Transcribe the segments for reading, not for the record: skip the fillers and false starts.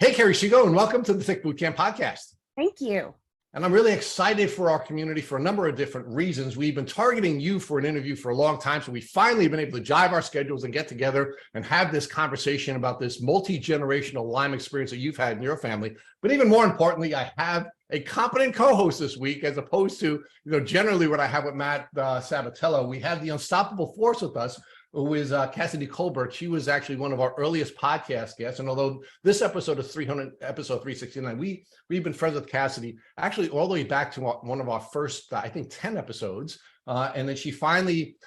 Hey, Kerri Seago, and welcome to the Tick Bootcamp podcast. Thank you. And I'm really excited for our community for a number of different reasons. We've been targeting you for an interview for a long time, so we finally have been able to jive our schedules and get together and have this conversation about this multi-generational Lyme experience that you've had in your family. But even more importantly, I have a competent co-host this week, as opposed to generally what I have with Matt Sabatello. We have the unstoppable force with us, who is Cassidy Colbery. She was actually one of our earliest podcast guests. And although this episode is episode 369, we've been friends with Cassidy actually all the way back to one of our first, I think, 10 episodes. And then she finally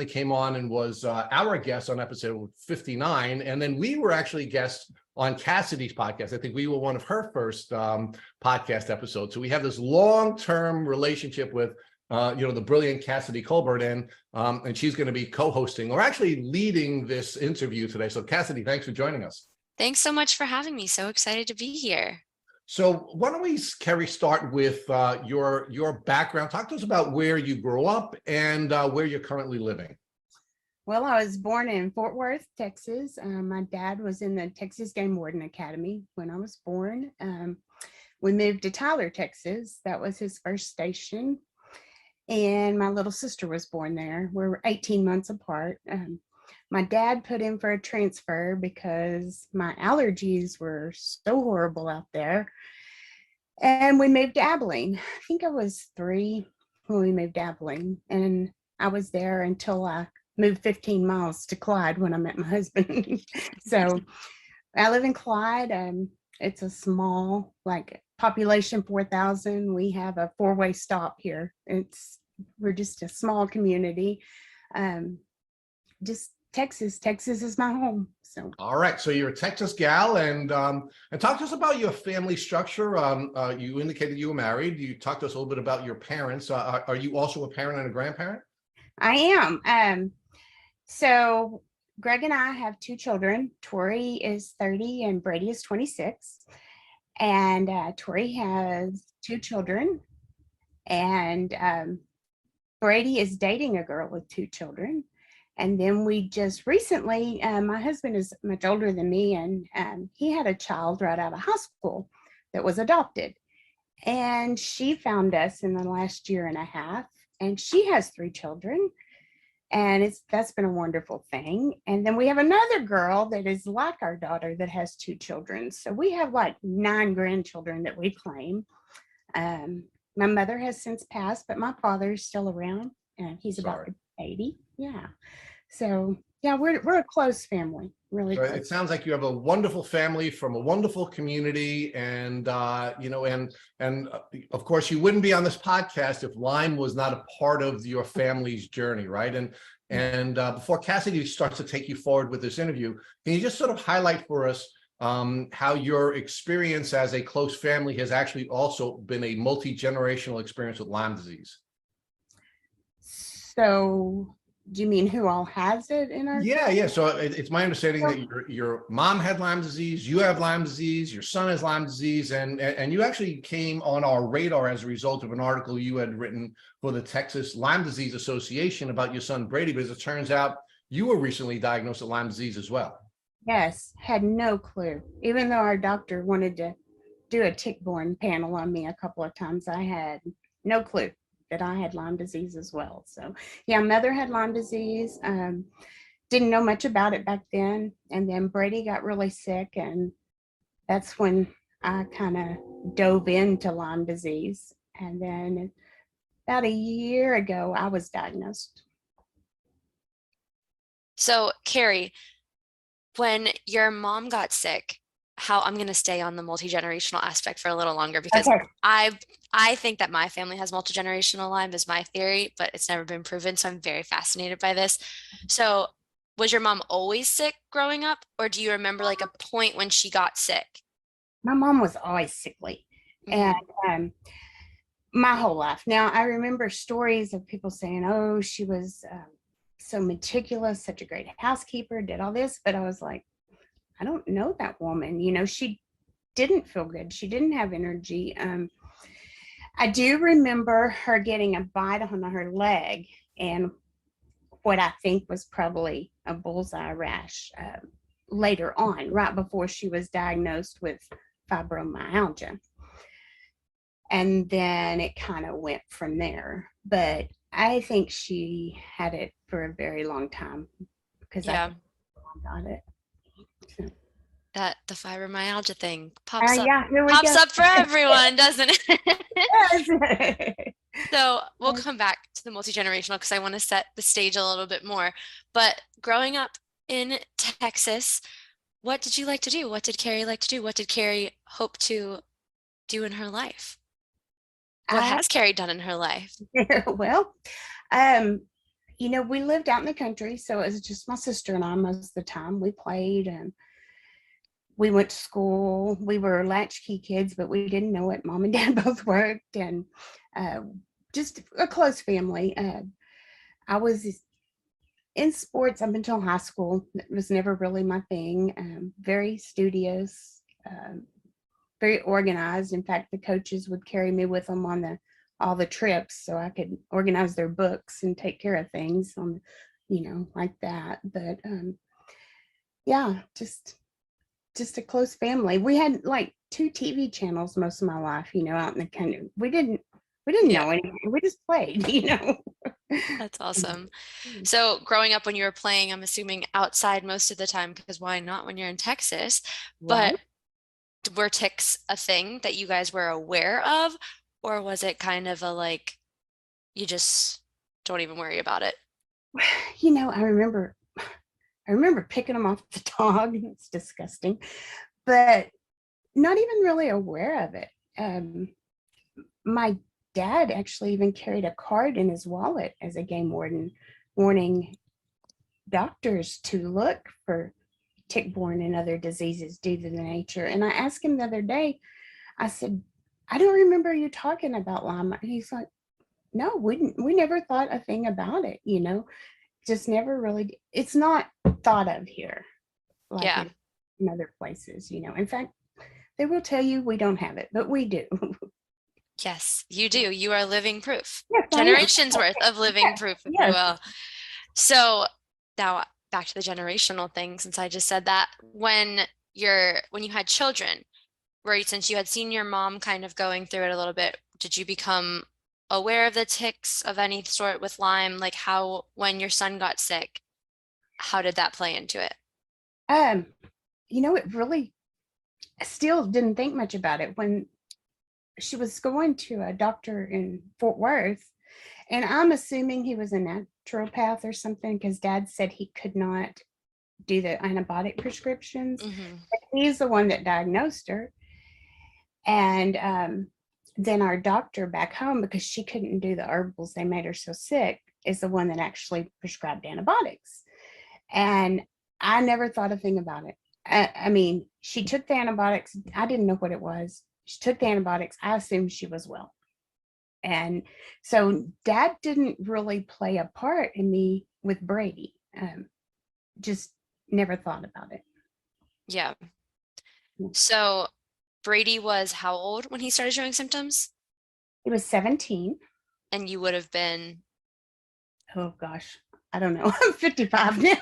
came on and was our guest on episode 59. And then we were actually guests on Cassidy's podcast. I think we were one of her first podcast episodes. So we have this long-term relationship with the brilliant Cassidy Colbery, and she's going to be co-hosting or actually leading this interview today. So Cassidy, thanks for joining us. Thanks so much for having me. So excited to be here. So why don't we, Kerri, start with your background. Talk to us about where you grew up and where you're currently living. Well, I was born in Fort Worth, Texas. My dad was in the Texas Game Warden Academy when I was born. We moved to Tyler, Texas. That was his first station. And my little sister was born there. We're 18 months apart. My dad put in for a transfer because my allergies were so horrible out there. And we moved to Abilene. I think I was 3 when we moved to Abilene. And I was there until I moved 15 miles to Clyde when I met my husband. So I live in Clyde. It's a small, population 4,000. We have a 4-way stop here. We're just a small community. Just Texas. Texas is my home. So all right. So you're a Texas gal, and talk to us about your family structure. You indicated you were married. You talked to us a little bit about your parents. Are you also a parent and a grandparent? I am. So Greg and I have 2 children. Tori is 30 and Brady is 26. And Tori has 2 children, and Brady is dating a girl with 2 children. And then we just recently, my husband is much older than me, and he had a child right out of high school that was adopted. And she found us in the last year and a half, and she has 3 children. And that's been a wonderful thing. And then we have another girl that is like our daughter that has 2 children. So we have 9 grandchildren that we claim. My mother has since passed, but my father is still around, and he's about 80. Yeah. So yeah, we're a close family, really. So it sounds like you have a wonderful family from a wonderful community, and and of course you wouldn't be on this podcast if Lyme was not a part of your family's journey, right? And before Cassidy starts to take you forward with this interview, can you just sort of highlight for us how your experience as a close family has actually also been a multi-generational experience with Lyme disease? So do you mean who all has it in our? Yeah. So it's my understanding that your mom had Lyme disease, you have Lyme disease, your son has Lyme disease, and you actually came on our radar as a result of an article you had written for the Texas Lyme Disease Association about your son Brady. But as it turns out, you were recently diagnosed with Lyme disease as well. Yes, had no clue. Even though our doctor wanted to do a tick-borne panel on me a couple of times, I had no clue that I had Lyme disease as well. So yeah, mother had Lyme disease. Didn't know much about it back then. And then Brady got really sick, and that's when I kind of dove into Lyme disease. And then about a year ago, I was diagnosed. So Kerri, when your mom got sick, I'm going to stay on the multi-generational aspect for a little longer, because Okay. I think that my family has multi-generational Lyme is my theory, but it's never been proven. So I'm very fascinated by this. So was your mom always sick growing up, or do you remember a point when she got sick? My mom was always sickly, and my whole life. Now, I remember stories of people saying, oh, she was so meticulous, such a great housekeeper, did all this, but I was like, I don't know that woman. She didn't feel good. She didn't have energy. I do remember her getting a bite on her leg, and what I think was probably a bullseye rash. later on, right before she was diagnosed with fibromyalgia. And then it kind of went from there. But I think she had it for a very long time because Yeah. I got it. So, That the fibromyalgia thing pops up yeah, here we pops go. up for everyone, doesn't it? Yes. So we'll come back to the multi-generational because I want to set the stage a little bit more. But growing up in Texas, what did you like to do? What did Kerri like to do? What did Kerri hope to do in her life? What has Kerri done in her life? Well, we lived out in the country, so it was just my sister and I most of the time. We played and we went to school. We were latchkey kids, but we didn't know it. Mom and Dad both worked, and just a close family. I was in sports up until high school. It was never really my thing. Very studious, very organized. In fact, the coaches would carry me with them on all the trips so I could organize their books and take care of things on, like that. But yeah, just a close family. We had like 2 TV channels most of my life, out in the country. We didn't know anything. We just played, That's awesome. So growing up when you were playing, I'm assuming outside most of the time, because why not when you're in Texas? Right. But were ticks a thing that you guys were aware of, or was it kind of a like, you just don't even worry about it? I remember picking them off the dog. It's disgusting, but not even really aware of it. My dad actually even carried a card in his wallet as a game warden, warning doctors to look for tick-borne and other diseases due to the nature. And I asked him the other day, I said, I don't remember you talking about Lyme. He's like, no, we never thought a thing about it, just never really, it's not thought of here like Yeah. in other places, In fact, they will tell you we don't have it, but we do. Yes, you do. You are living proof. Yes, I am. Generations worth of living proof, if you Yes. will. So now back to the generational thing, since I just said that, when you had children, since you had seen your mom kind of going through it a little bit, did you become aware of the ticks of any sort with Lyme? Like when your son got sick, how did that play into it? It really, I still didn't think much about it when she was going to a doctor in Fort Worth, and I'm assuming he was a naturopath or something because Dad said he could not do the antibiotic prescriptions. Mm-hmm. He's the one that diagnosed her. And then our doctor back home, because she couldn't do the herbals, they made her so sick, is the one that actually prescribed antibiotics. And I never thought a thing about it. I mean, she took the antibiotics. I didn't know what it was. She took the antibiotics. I assumed she was well. And so Dad didn't really play a part in me with Brady. Just never thought about it. Yeah. So Brady was how old when he started showing symptoms? He was 17. And you would have been? Oh gosh, I don't know. I'm 55 now.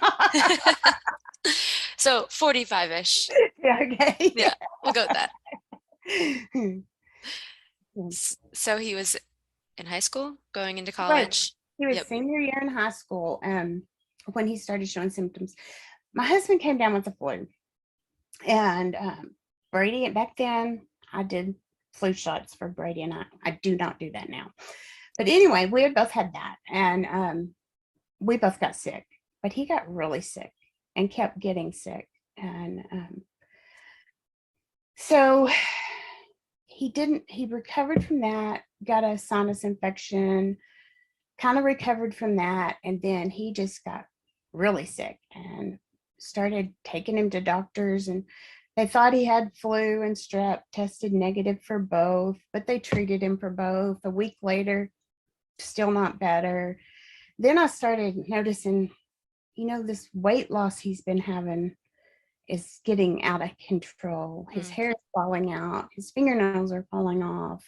So 45-ish. Yeah, okay. Yeah, we'll go with that. So he was in high school, going into college. He was senior year in high school when he started showing symptoms. My husband came down with the flu. And Brady, back then, I did flu shots for Brady and I. I do not do that now. But anyway, we had both had that. And we both got sick. But he got really sick and kept getting sick. And so he recovered from that, got a sinus infection, kind of recovered from that. And then he just got really sick and started taking him to doctors, and they thought he had flu and strep, tested negative for both, but they treated him for both. A week later, still not better. Then I started noticing, this weight loss he's been having is getting out of control. His hair is falling out. His fingernails are falling off.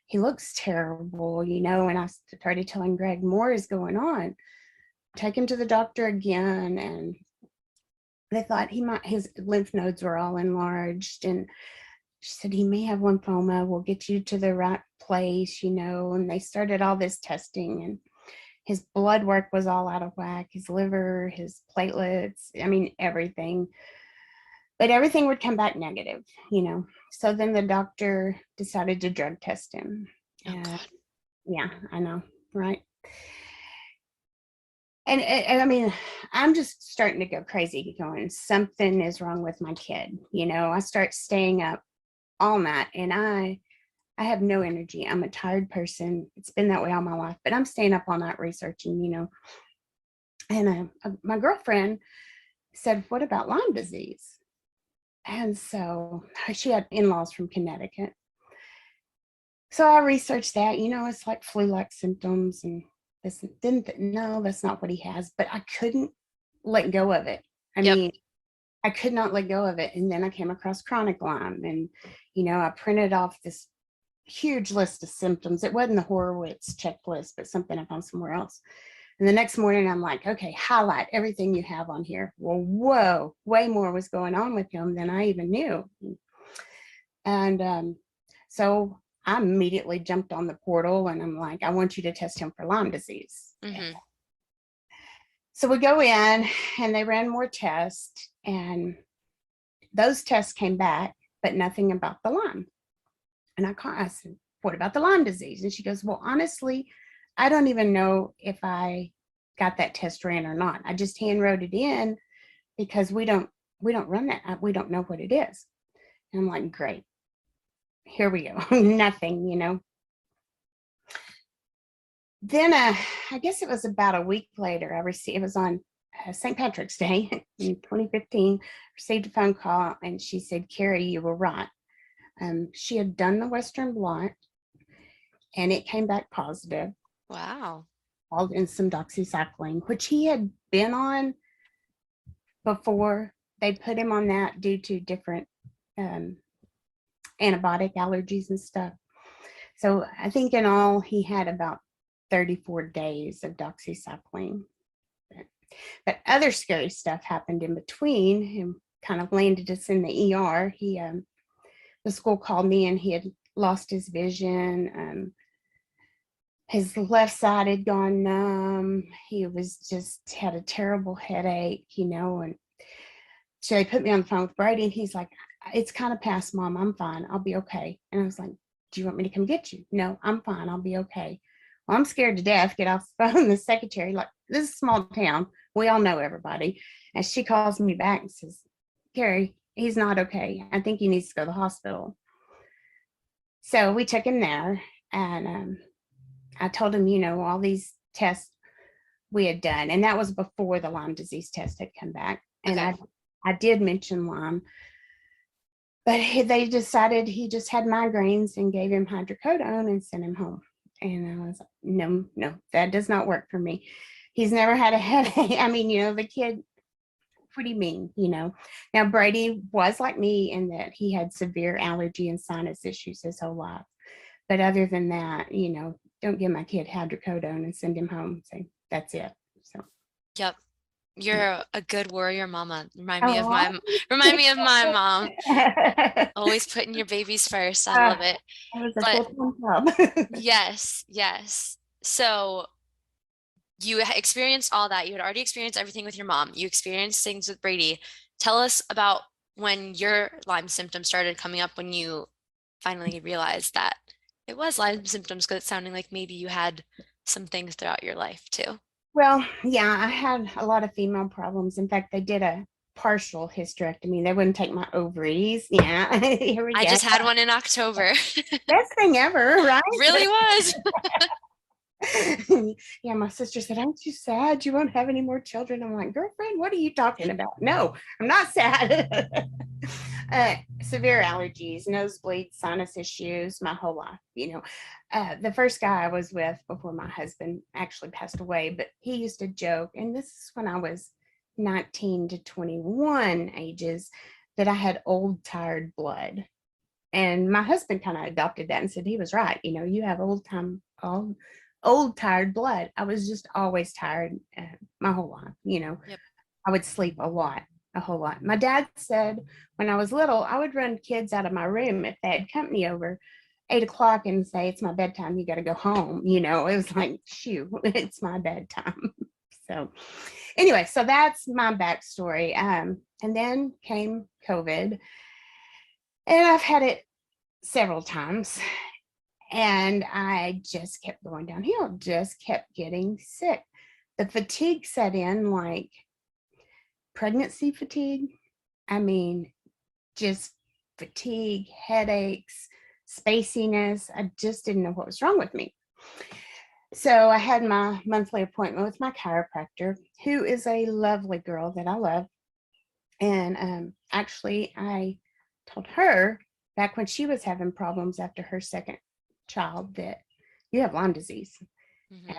He looks terrible, and I started telling Greg more is going on. Take him to the doctor again. And they thought his lymph nodes were all enlarged, and she said he may have lymphoma. We'll get you to the right place, and they started all this testing, and his blood work was all out of whack, his liver, his platelets, I mean, everything. But everything would come back negative. So then the doctor decided to drug test him. Oh, God. Yeah, I know, right? And I mean, I'm just starting to go crazy going, something is wrong with my kid. I start staying up all night, and I have no energy. I'm a tired person. It's been that way all my life, but I'm staying up all night researching. And my girlfriend said, what about Lyme disease? And so she had in-laws from Connecticut. So I researched that, it's like flu-like symptoms, and this no, that's not what he has, but I couldn't let go of it. I Yep. mean, I could not let go of it. And then I came across chronic Lyme, and, I printed off this huge list of symptoms. It wasn't the Horowitz checklist, but something I found somewhere else. And the next morning I'm like, okay, highlight everything you have on here. Well, whoa, way more was going on with him than I even knew. And so I immediately jumped on the portal, and I'm like, I want you to test him for Lyme disease. Mm-hmm. So we go in, and they ran more tests, and those tests came back, but nothing about the Lyme. And I said, what about the Lyme disease? And she goes, well, honestly, I don't even know if I got that test ran or not. I just hand wrote it in because we don't run that. We don't know what it is. And I'm like, great. Here we go. Nothing. Then I guess it was about a week later, it was on St. Patrick's Day in 2015, received a phone call, and she said, Kerri, you were right. She had done the Western blot, and it came back positive. Wow. All in some doxycycline, which he had been on before. They put him on that due to different antibiotic allergies and stuff. So I think in all he had about 34 days of doxycycline. But other scary stuff happened in between, and kind of landed us in the ER. The school called me, and he had lost his vision. His left side had gone numb. He was just had a terrible headache, and so they put me on the phone with Brady, and he's like, it's kind of past, Mom. I'm fine. I'll be okay. And I was like, do you want me to come get you? No, I'm fine. I'll be okay. Well, I'm scared to death. Get off the phone. The secretary, like, this is a small town. We all know everybody. And she calls me back and says, Kerri, he's not okay. I think he needs to go to the hospital. So we took him there, and I told him, all these tests we had done, and that was before the Lyme disease test had come back. And Okay. I did mention Lyme, but they decided he just had migraines and gave him hydrocodone and sent him home. And I was like, no, that does not work for me. He's never had a headache. I mean, the kid, what do you mean? Now Brady was like me in that he had severe allergy and sinus issues his whole life. But other than that, don't give my kid hydrocodone and send him home and say, that's it. So. Yep. You're a good warrior mama. Remind me of Aw. my mom. Always putting your babies first. I love it. That was a But full-time job. yes. So you experienced all that. You had already experienced everything with your mom. You experienced things with Brady. Tell us about when your Lyme symptoms started coming up, when you finally realized that it was Lyme symptoms, because it's sounding like maybe you had some things throughout your life too. Well, yeah, I had a lot of female problems. In fact, they did a partial hysterectomy. They wouldn't take my ovaries. Yeah, here we I go. just had one in October. Best thing ever, right? Really was. Yeah, my sister said, aren't you sad you won't have any more children? I'm like, girlfriend, what are you talking about? No, I'm not sad. Severe allergies, nosebleeds, sinus issues, my whole life. The first guy I was with before my husband actually passed away, but he used to joke, and this is when I was 19 to 21 ages, that I had old tired blood. And my husband kind of adopted that and said he was right. You have old tired blood. I was just always tired my whole life. Yep. I would sleep a lot. a whole lot. My dad said when I was little, I would run kids out of my room if they had company over 8 o'clock and say, it's my bedtime, you got to go home. You know, it was like, shoo, it's my bedtime. So anyway, so that's my backstory. And then came COVID, and I've had it several times, and I just kept going downhill, just kept getting sick. The fatigue set in, like pregnancy fatigue. I mean, just fatigue, headaches, spaciness. I just didn't know what was wrong with me. So I had my monthly appointment with my chiropractor, who is a lovely girl that I love. And actually, I told her back when she was having problems after her second child that you have Lyme disease. Mhm.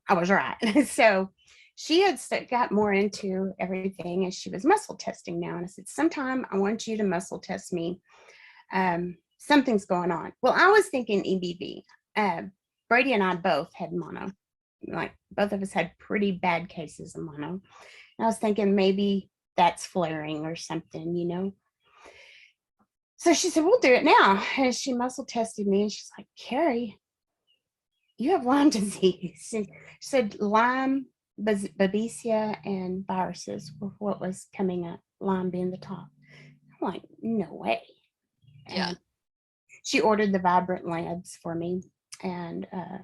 I was right. So she had got more into everything, and she was muscle testing now. And I said, sometime I want you to muscle test me. Something's going on. Well, I was thinking EBV. Brady and I both had mono. Like both of us had pretty bad cases of mono. And I was thinking maybe that's flaring or something, you know. So she said, we'll do it now. And she muscle tested me, and she's like, Kerri, you have Lyme disease. She said Lyme, babesia, and viruses were what was coming up, Lyme being the top. I'm like, no way. Yeah. And she ordered the Vibrant Labs for me. And of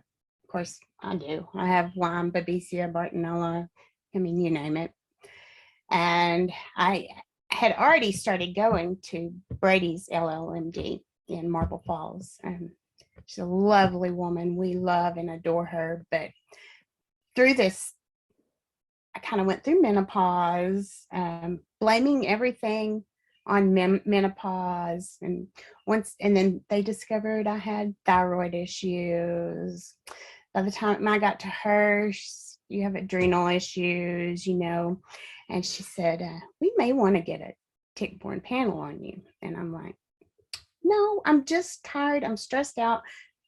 course, I do. I have Lyme, babesia, Bartonella, I mean, you name it. And I had already started going to Brady's LLMD in Marble Falls. She's a lovely woman. We love and adore her. But through this, I kind of went through menopause, blaming everything on menopause. And then they discovered I had thyroid issues. By the time I got to her, you have adrenal issues, you know. And she said, we may want to get a tick-borne panel on you. And I'm like, no, I'm just tired. I'm stressed out.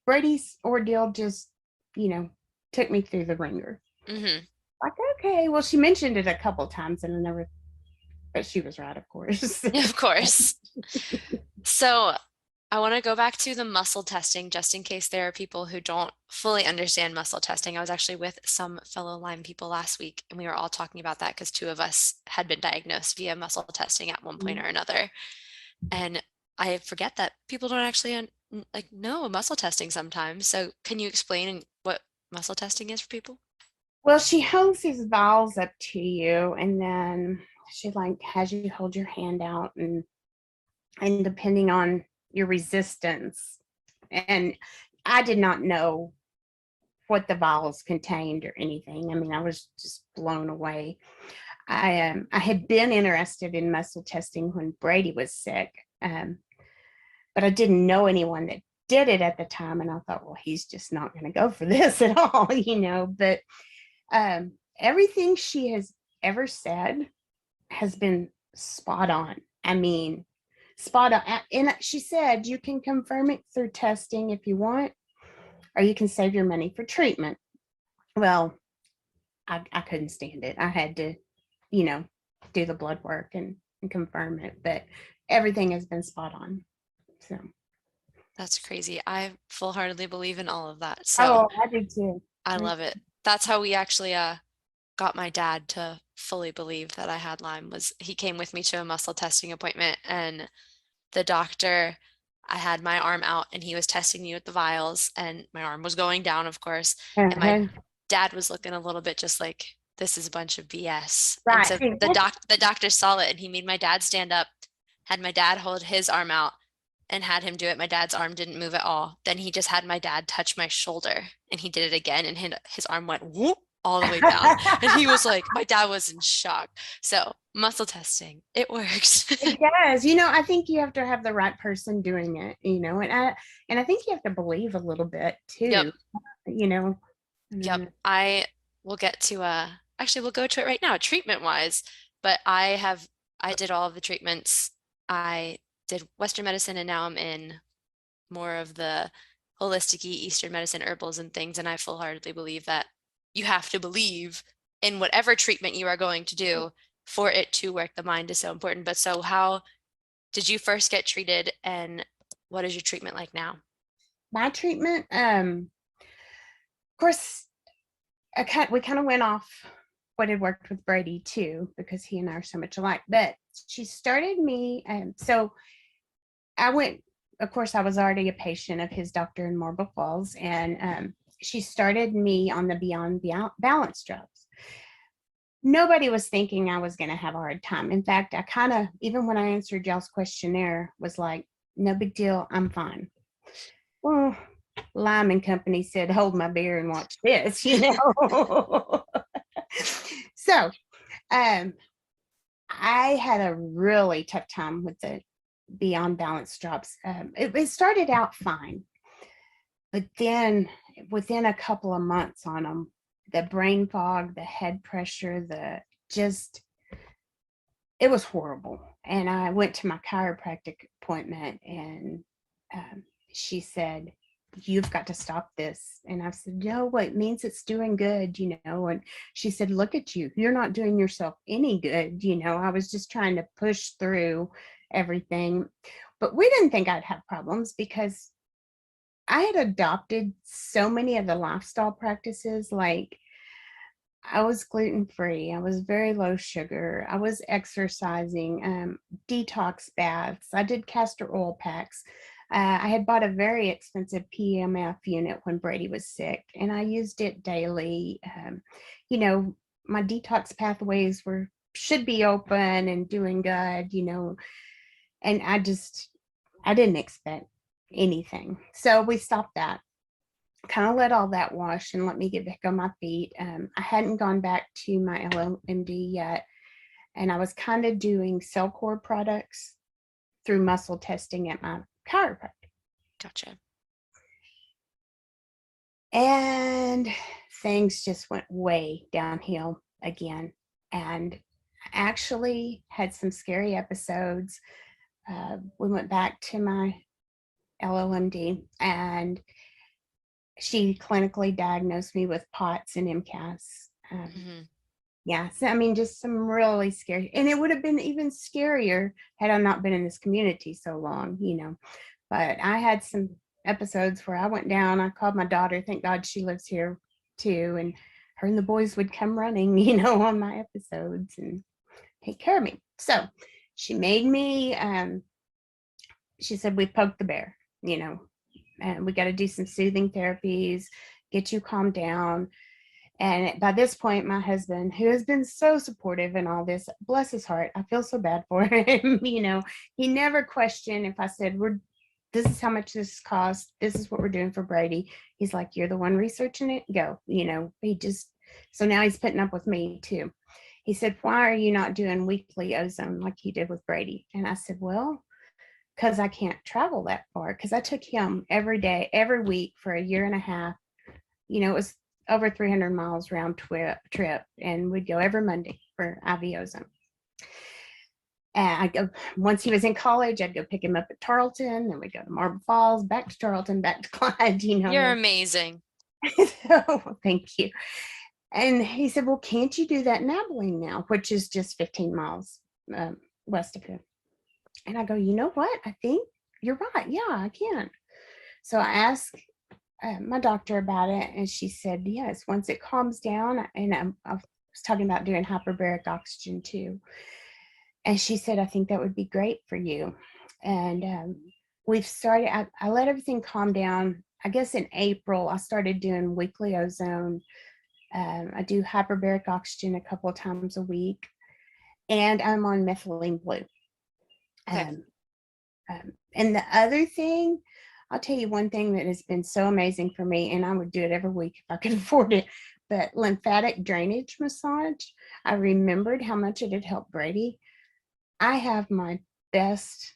Brady's ordeal just, you know, took me through the ringer. Mm-hmm. Like, okay. Well, she mentioned it a couple of times, and I never, but she was right, of course. Of course. So I want to go back to the muscle testing, just in case there are people who don't fully understand muscle testing. I was actually with some fellow Lyme people last week, and we were all talking about that because 2 of us had been diagnosed via muscle testing at one point or another. And I forget that people don't actually know muscle testing sometimes. So can you explain what muscle testing is for people? Well, she holds these vials up to you, and then she like has you hold your hand out, and depending on your resistance. And I did not know what the vials contained or anything. I mean, I was just blown away. I had been interested in muscle testing when Brady was sick, but I didn't know anyone that did it at the time. And I thought, well, he's just not going to go for this at all, you know. But everything she has ever said has been spot on. I mean, spot on. And she said, you can confirm it through testing if you want, or you can save your money for treatment. Well, I couldn't stand it. I had to, you know, do the blood work and confirm it, but everything has been spot on. So That's crazy. I full-heartedly believe in all of that. oh, So I do too. I love it. That's how we actually got my dad to fully believe that I had Lyme. Was he came with me to a muscle testing appointment, and the doctor, I had my arm out and he was testing me with the vials, and my arm was going down, of course. And my dad was looking a little bit just like, this is a bunch of BS. And Right. so the doctor saw it, and he made my dad stand up, had my dad hold his arm out and had him do it. My dad's arm didn't move at all. Then he just had my dad touch my shoulder, and he did it again, and his arm went whoop all the way down. And he was like, my dad was in shock. So muscle testing, it works. It does. You know, I think you have to have the right person doing it, you know, and I think you have to believe a little bit too. Yep. You know. Yep. I will get to actually we'll go to it right now, treatment wise. But I did all of the treatments. I did Western medicine, and now I'm in more of the holistic Eastern medicine, herbals and things. And I full-heartedly believe that you have to believe in whatever treatment you are going to do for it to work, the mind is so important. But so how did you first get treated, and what is your treatment like now? My treatment, of course, we kind of went off what had worked with Brady too, because he and I are so much alike. But she started me, so I went, of course, I was already a patient of his doctor in Marble Falls, and she started me on the Beyond Balance drops. Nobody was thinking I was going to have a hard time. In fact, I kind of, even when I answered y'all's questionnaire, was like, no big deal, I'm fine. Well, Lyme and Company said, hold my beer and watch this, you know. So I had a really tough time with the Beyond Balance drops. It started out fine, but then within a couple of months on them, the brain fog, the head pressure, it was horrible. And I went to my chiropractic appointment, and she said, you've got to stop this. And I said, no, it means it's doing good, you know. And she said, look at you, you're not doing yourself any good, you know. I was just trying to push through everything, but we didn't think I'd have problems because I had adopted so many of the lifestyle practices. Like, I was gluten-free, I was very low sugar, I was exercising, detox baths, I did castor oil packs. I had bought a very expensive PEMF unit when Brady was sick, and I used it daily. You know, my detox pathways should be open and doing good, you know, and I didn't expect anything. So we stopped that, kind of let all that wash and let me get back on my feet. I hadn't gone back to my LLMD yet, and I was kind of doing cell core products through muscle testing at my chiropractor. Gotcha. And things just went way downhill again. And I actually had some scary episodes. We went back to my LLMD, and she clinically diagnosed me with POTS and MCAS. Yeah, so I mean, just some really scary, and it would have been even scarier had I not been in this community so long, you know. But I had some episodes where I went down, I called my daughter, thank God she lives here too, and her and the boys would come running, you know, on my episodes and take care of me. So she made me, she said, we poked the bear, you know, and we got to do some soothing therapies, get you calmed down. And by this point, my husband, who has been so supportive in all this, bless his heart, I feel so bad for him. You know, he never questioned if I said, this is how much this costs, this is what we're doing for Brady. He's like, you're the one researching it, go. You know, so now he's putting up with me too. He said, why are you not doing weekly ozone like you did with Brady? And I said, well, because I can't travel that far, because I took him every day, every week for a year and a half. You know, it was over 300 miles round trip, and we'd go every Monday for IV ozone. And I'd go, once he was in college, I'd go pick him up at Tarleton, then we'd go to Marble Falls, back to Tarleton, back to Clyde, you know. You're amazing. So, thank you. And he said, well, can't you do that in Abilene now, which is just 15 miles west of him? And I go, you know what? I think you're right. Yeah, I can. So I asked my doctor about it, and she said, yes, once it calms down. And I was talking about doing hyperbaric oxygen too. And she said, I think that would be great for you. And we've started, I let everything calm down. I guess in April, I started doing weekly ozone. I do hyperbaric oxygen a couple of times a week, and I'm on methylene blue. Okay. And the other thing, I'll tell you one thing that has been so amazing for me, and I would do it every week if I could afford it, but lymphatic drainage massage. I remembered how much it had helped Brady. I have my best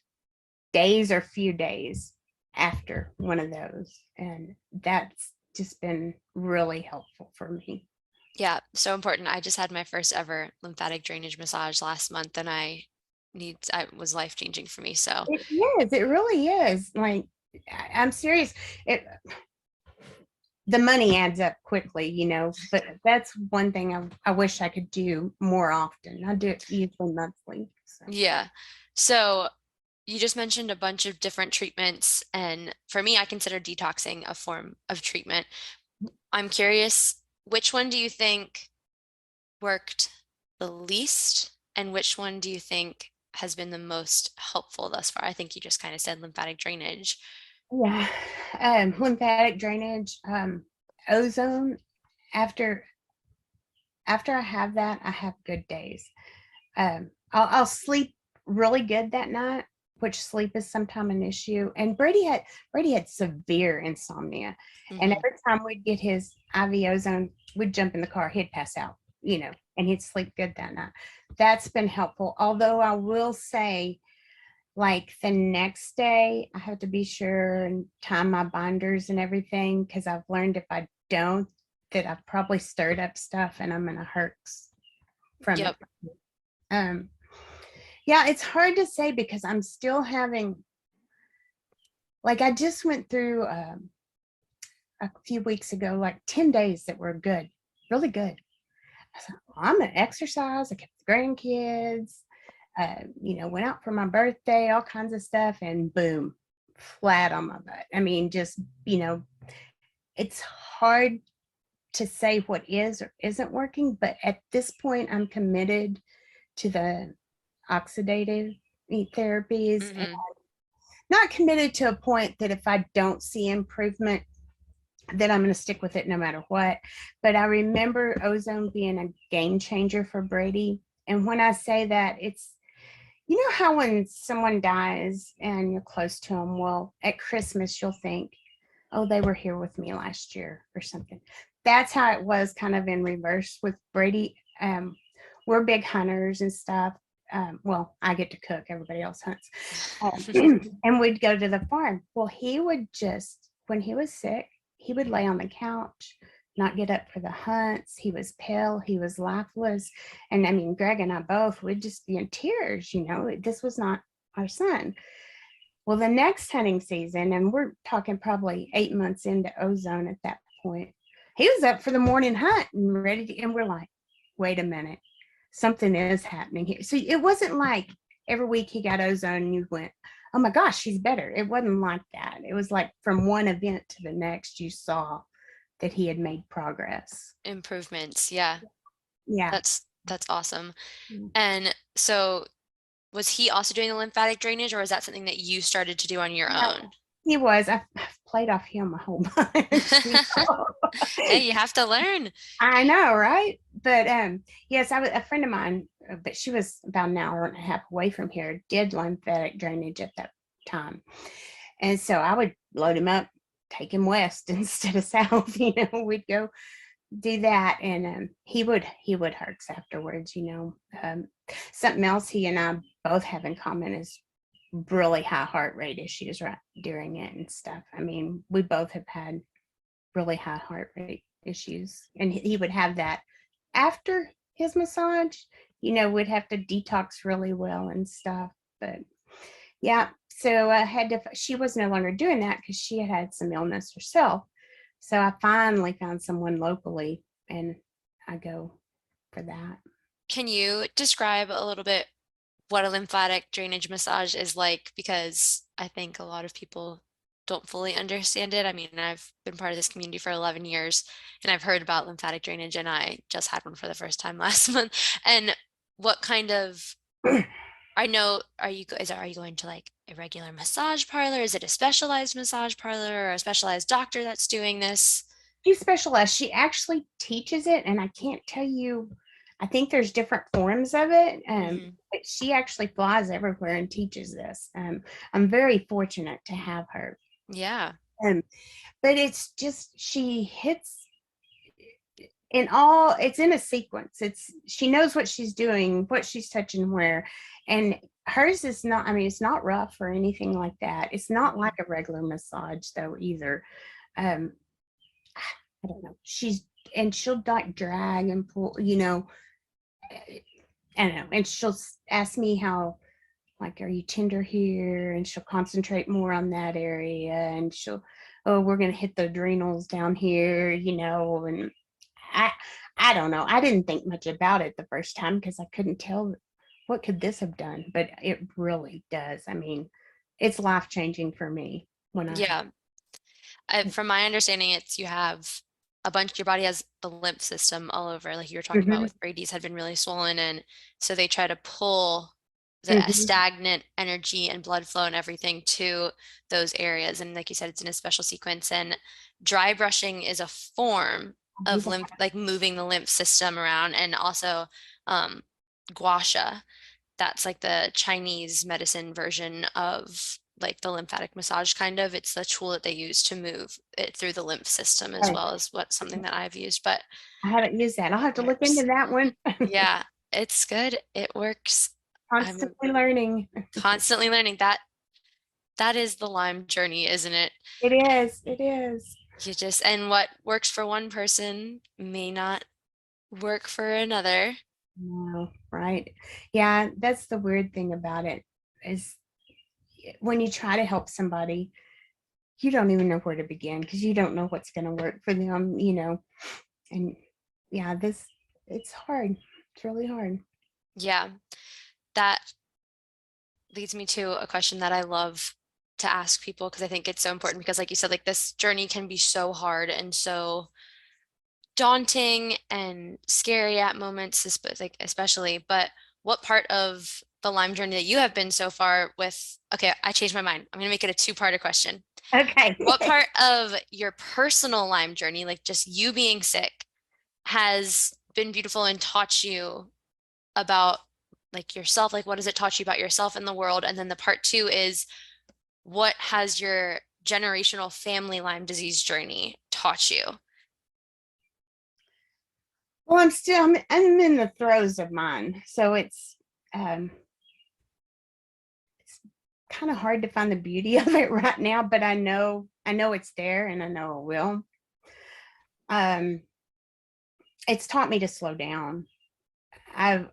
days or few days after one of those, and that's just been really helpful for me. Yeah, so important. I just had my first ever lymphatic drainage massage last month, and it was life-changing for me. So It really is. Like, I'm serious. the money adds up quickly, but that's one thing I wish I could do more often. I do it usually monthly. So. Yeah. So you just mentioned a bunch of different treatments, and for me, I consider detoxing a form of treatment. I'm curious, which one do you think worked the least, and which one do you think has been the most helpful thus far? I think you just kind of said lymphatic drainage. Yeah, lymphatic drainage, ozone. After I have that, I have good days. I'll sleep really good that night, which sleep is sometimes an issue. And Brady had severe insomnia, and Mhm. every time we'd get his IV ozone, we'd jump in the car, he'd pass out, and he'd sleep good that night. That's been helpful. Although I will say, like the next day, I have to be sure and time my binders and everything, because I've learned if I don't, that I've probably stirred up stuff and I'm in a herx from Yep. it. Yeah, it's hard to say because I'm still having, like, I just went through a few weeks ago, like 10 days that were good, really good. I thought, well, I'm gonna exercise. I kept the grandkids, went out for my birthday, all kinds of stuff, and boom, flat on my butt. I mean, just, it's hard to say what is or isn't working, but at this point, I'm committed to the oxidative therapies, and Mhm. not committed to a point that if I don't see improvement, that I'm going to stick with it no matter what. But I remember ozone being a game changer for Brady. And when I say that, it's, how when someone dies and you're close to them, well, at Christmas, you'll think, oh, they were here with me last year or something. That's how it was kind of in reverse with Brady. We're big hunters and stuff. Well, I get to cook, everybody else hunts. And we'd go to the farm. Well, he would just, when he was sick, he would lay on the couch, not get up for the hunts. He was pale, he was lifeless. And I mean, Greg and I both would just be in tears, this was not our son. Well, the next hunting season, and we're talking probably 8 months into ozone at that point, he was up for the morning hunt and ready to, and we're like, wait a minute, something is happening here. So it wasn't like every week he got ozone and you went, oh my gosh, he's better. It wasn't like that. It was like from one event to the next, you saw that he had made progress. Improvements. Yeah. Yeah. That's awesome. And so was he also doing the lymphatic drainage, or is that something that you started to do on your No, own? he was. I've played off him a whole bunch. Hey, you have to learn. I know, right? But yes, I was a friend of mine, but she was about an hour and a half away from here, did lymphatic drainage at that time. And so I would load him up, take him west instead of south, we'd go do that. And he would hurts afterwards. Something else he and I both have in common is really high heart rate issues right during it and stuff. I mean, we both have had really high heart rate issues, and he would have that after his massage. We'd have to detox really well and stuff. But yeah, so I had to, she was no longer doing that because she had had some illness herself. So I finally found someone locally, and I go for that. Can you describe a little bit what a lymphatic drainage massage is like? Because I think a lot of people don't fully understand it. I mean, I've been part of this community for 11 years and I've heard about lymphatic drainage, and I just had one for the first time last month. And what kind of, I know, are you going to like a regular massage parlor? Is it a specialized massage parlor or a specialized doctor that's doing this? She's specialized. She actually teaches it, and I can't tell you. I think there's different forms of it, Mhm. but she actually flies everywhere and teaches this. I'm very fortunate to have her. Yeah. Um, but it's just she hits in all. It's in a sequence. She knows what she's doing, what she's touching where, and hers is not. I mean, it's not rough or anything like that. It's not like a regular massage though either. Um, I don't know. She'll like drag and pull, I don't know. And she'll ask me how, like, are you tender here? And she'll concentrate more on that area. And she'll, oh, we're going to hit the adrenals down here, and I, I don't know. I didn't think much about it the first time because I couldn't tell what could this have done, but it really does. I mean, it's life-changing for me when Yeah. From my understanding, it's you have a bunch, your body has the lymph system all over, like you were talking about Mhm, with Brady's had been really swollen. And so they try to pull the mhm. stagnant energy and blood flow and everything to those areas. And like you said, it's in a special sequence. And dry brushing is a form I do of that. lymph, like moving the lymph system around. And also gua sha, that's like the Chinese medicine version of like the lymphatic massage kind of. It's the tool that they use to move it through the lymph system as Right. well as what something that I've used, but I haven't used that. I'll have to look into works. that one. Yeah, it's good. It works. I'm Constantly learning. constantly learning that. That is the Lyme journey, isn't it? It is. It is. You just, and what works for one person may not work for another. No, right. Yeah, that's the weird thing about it is when you try to help somebody, you don't even know where to begin because you don't know what's going to work for them. And yeah, it's hard. It's really hard. Yeah, that leads me to a question that I love to ask people because I think it's so important because like you said, like this journey can be so hard and so daunting and scary at moments, like especially, but what part of the Lyme journey that you have been so far with, okay, I changed my mind. I'm gonna make it a two-parter question. Okay. What part of your personal Lyme journey, like just you being sick, has been beautiful and taught you about like yourself? Like what has it taught you about yourself in the world? And then the part two is what has your generational family Lyme disease journey taught you? Well, I'm in the throes of mine. So um it's kind of hard to find the beauty of it right now, but I know it's there and I know it will. Um it's taught me to slow down. I've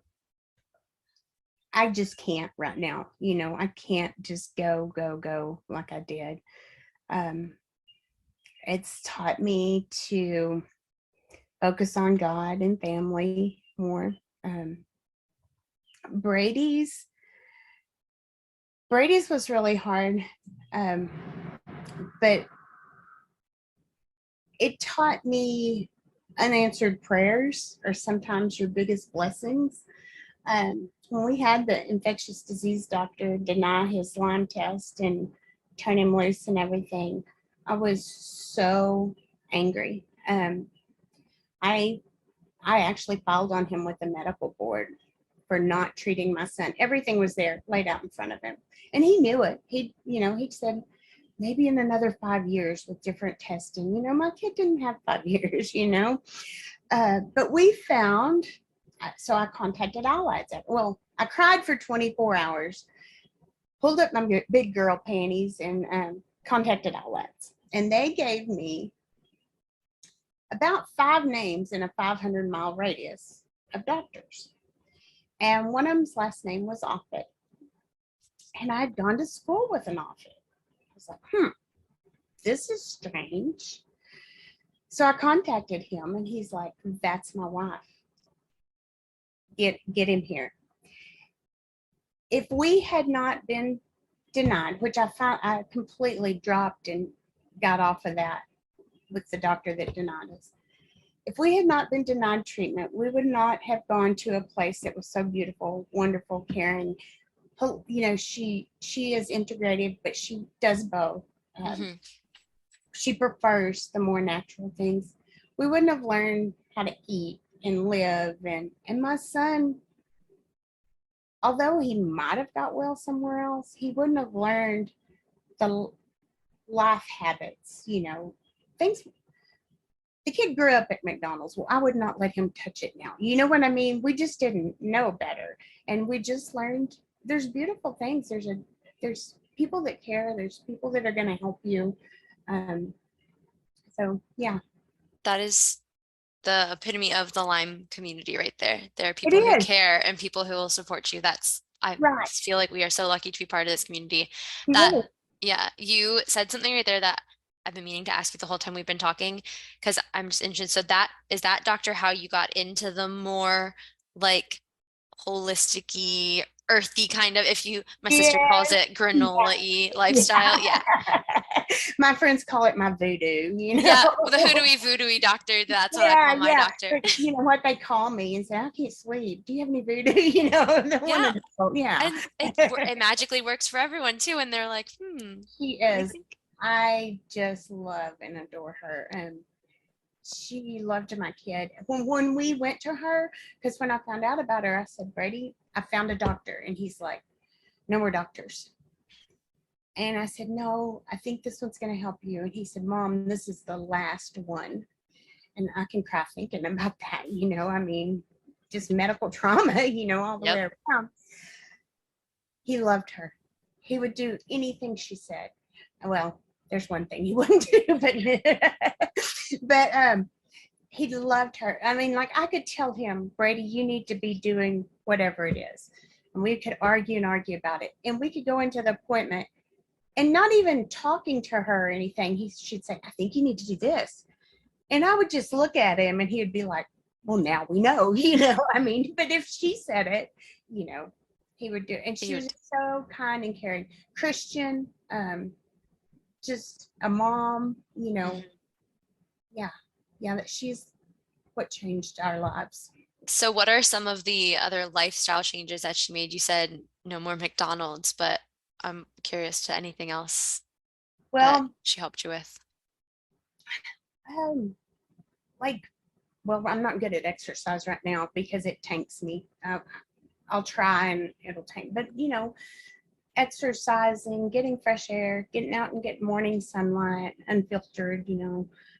I just can't right now. I can't just go like I did. Um, it's taught me to focus on God and family more. Um, Brady's Brady's was really hard, um, but it taught me unanswered prayers are sometimes your biggest blessings. When we had the infectious disease doctor deny his Lyme test and turn him loose and everything, I was so angry. I I actually filed on him with the medical board for not treating my son. Everything was there laid out in front of him, and he knew it. He said maybe in another 5 years with different testing. My kid didn't have 5 years. But we found, so I contacted Allied. Well, I cried for 24 hours, pulled up my big girl panties, and contacted Allied. And they gave me about 5 names in a 500-mile radius of doctors. And one of them's last name was Offit. And I'd gone to school with an Offit. I was like, this is strange. So I contacted him and he's like, that's my wife. Get him here. If we had not been denied, which I found I completely dropped and got off of that with the doctor that denied us. If we had not been denied treatment, we would not have gone to a place that was so beautiful, wonderful, caring. She is integrative, but she does both. Mm-hmm. She prefers the more natural things. We wouldn't have learned how to eat and live. And my son, although he might have got well somewhere else, he wouldn't have learned the life habits, things. The kid grew up at McDonald's. Well, I would not let him touch it now. You know what I mean? We just didn't know better. And we just learned there's beautiful things. There's people that care. There's people that are going to help you. So yeah, That is the epitome of the Lyme community right there. There are it people who is. care and people who will support you. I Right. feel like we are so lucky to be part of this community. He That, really, yeah, you said something right there that I've been meaning to ask you the whole time we've been talking, because I'm just interested. So that is that, doctor, how you got into the more like holistic-y, earthy kind of, if you, my sister calls Yes, it granola-y lifestyle. Yeah. yeah. My friends call it my voodoo, Yeah. The hoodoo-y voodoo-y doctor. That's what I Yeah, call my yeah. doctor. But you know what they call me and say, I can't sleep. Do you have any voodoo? You know, they want Yeah. to know. Yeah. And it magically works for everyone too. And they're like, She I is. think. I just love and adore her. And she loved my kid. When we went to her, because when I found out about her, I said, Brady, I found a doctor. And he's like, no more doctors. And I said, no, I think this one's going to help you. And he said, Mom, this is the last one. And I can cry thinking about that, I mean, just medical trauma, all the Yep. way around. He loved her. He would do anything she said. Well, there's one thing he wouldn't do, but he loved her. I mean, like I could tell him, Brady, you need to be doing whatever it is. And we could argue and argue about it. And we could go into the appointment and not even talking to her or anything. She'd say, I think you need to do this. And I would just look at him and he'd be like, well, now we know, I mean, but if she said it, he would do it. And she was so kind and caring. Christian, just a mom, yeah, that she's what changed our lives. So what are some of the other lifestyle changes that she made? You said no more McDonald's, but I'm curious to anything else that Well, she helped you with. like, well, I'm not good at exercise right now because it tanks me. I'll try and it'll tank, but exercising, getting fresh air, getting out and getting morning sunlight, unfiltered,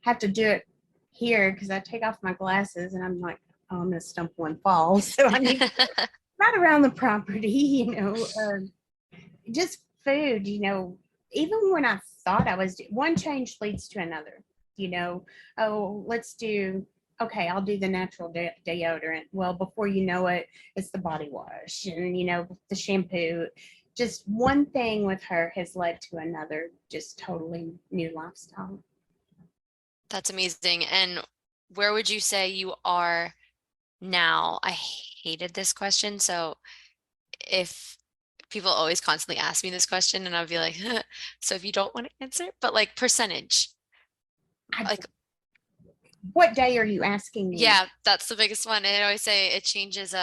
have to do it here because I take off my glasses and I'm like, oh, I'm gonna stumble and fall. So I need right around the property, just food, even when I thought I was, one change leads to another, oh, okay, I'll do the natural deodorant. Well, before you know it, it's the body wash and, the shampoo. Just one thing with her has led to another, just totally new lifestyle. That's amazing. And where would you say you are now? I hated this question. So if people always constantly ask me this question and I'll be like, so if you don't want to answer, but like percentage, like, what day are you asking me? yeah, that's the biggest one. And I always say it changes,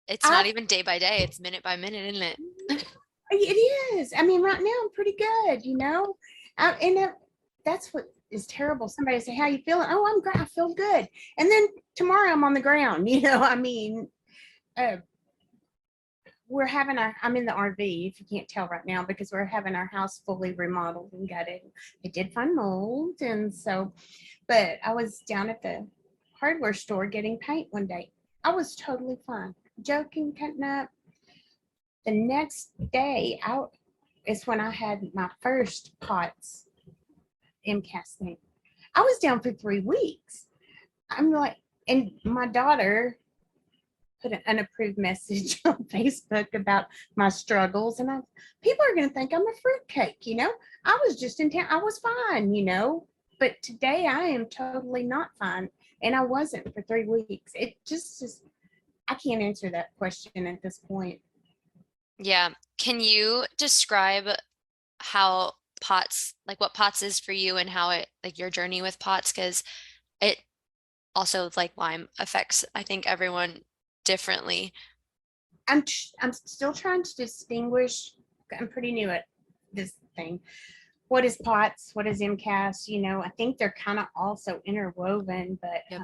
it's not even day by day, it's minute by minute, isn't it? It is. I mean, right now I'm pretty good, and that's what is terrible. Somebody say, how you feeling? Oh, I'm great. I feel good. And then tomorrow I'm on the ground, I mean, I'm in the RV, if you can't tell right now, because we're having our house fully remodeled and gutted. They did find mold. And so, but I was down at the hardware store getting paint one day. I was totally fine, joking, cutting up. The next day out is when I had my first POTS MCAS thing. I was down for 3 weeks. I'm like, and my daughter put an unapproved message on Facebook about my struggles, and people are going to think I'm a fruitcake. I was just in town. I was fine, but today I am totally not fine, and I wasn't for 3 weeks. It just is. I can't answer that question at this point. Yeah. Can you describe how POTS, like what POTS is for you and how it, like your journey with POTS? Because it also, like Lyme, affects, I think, everyone differently. I'm still trying to distinguish. I'm pretty new at this thing. What is POTS? What is MCAS? I think they're kind of also interwoven, but Yep.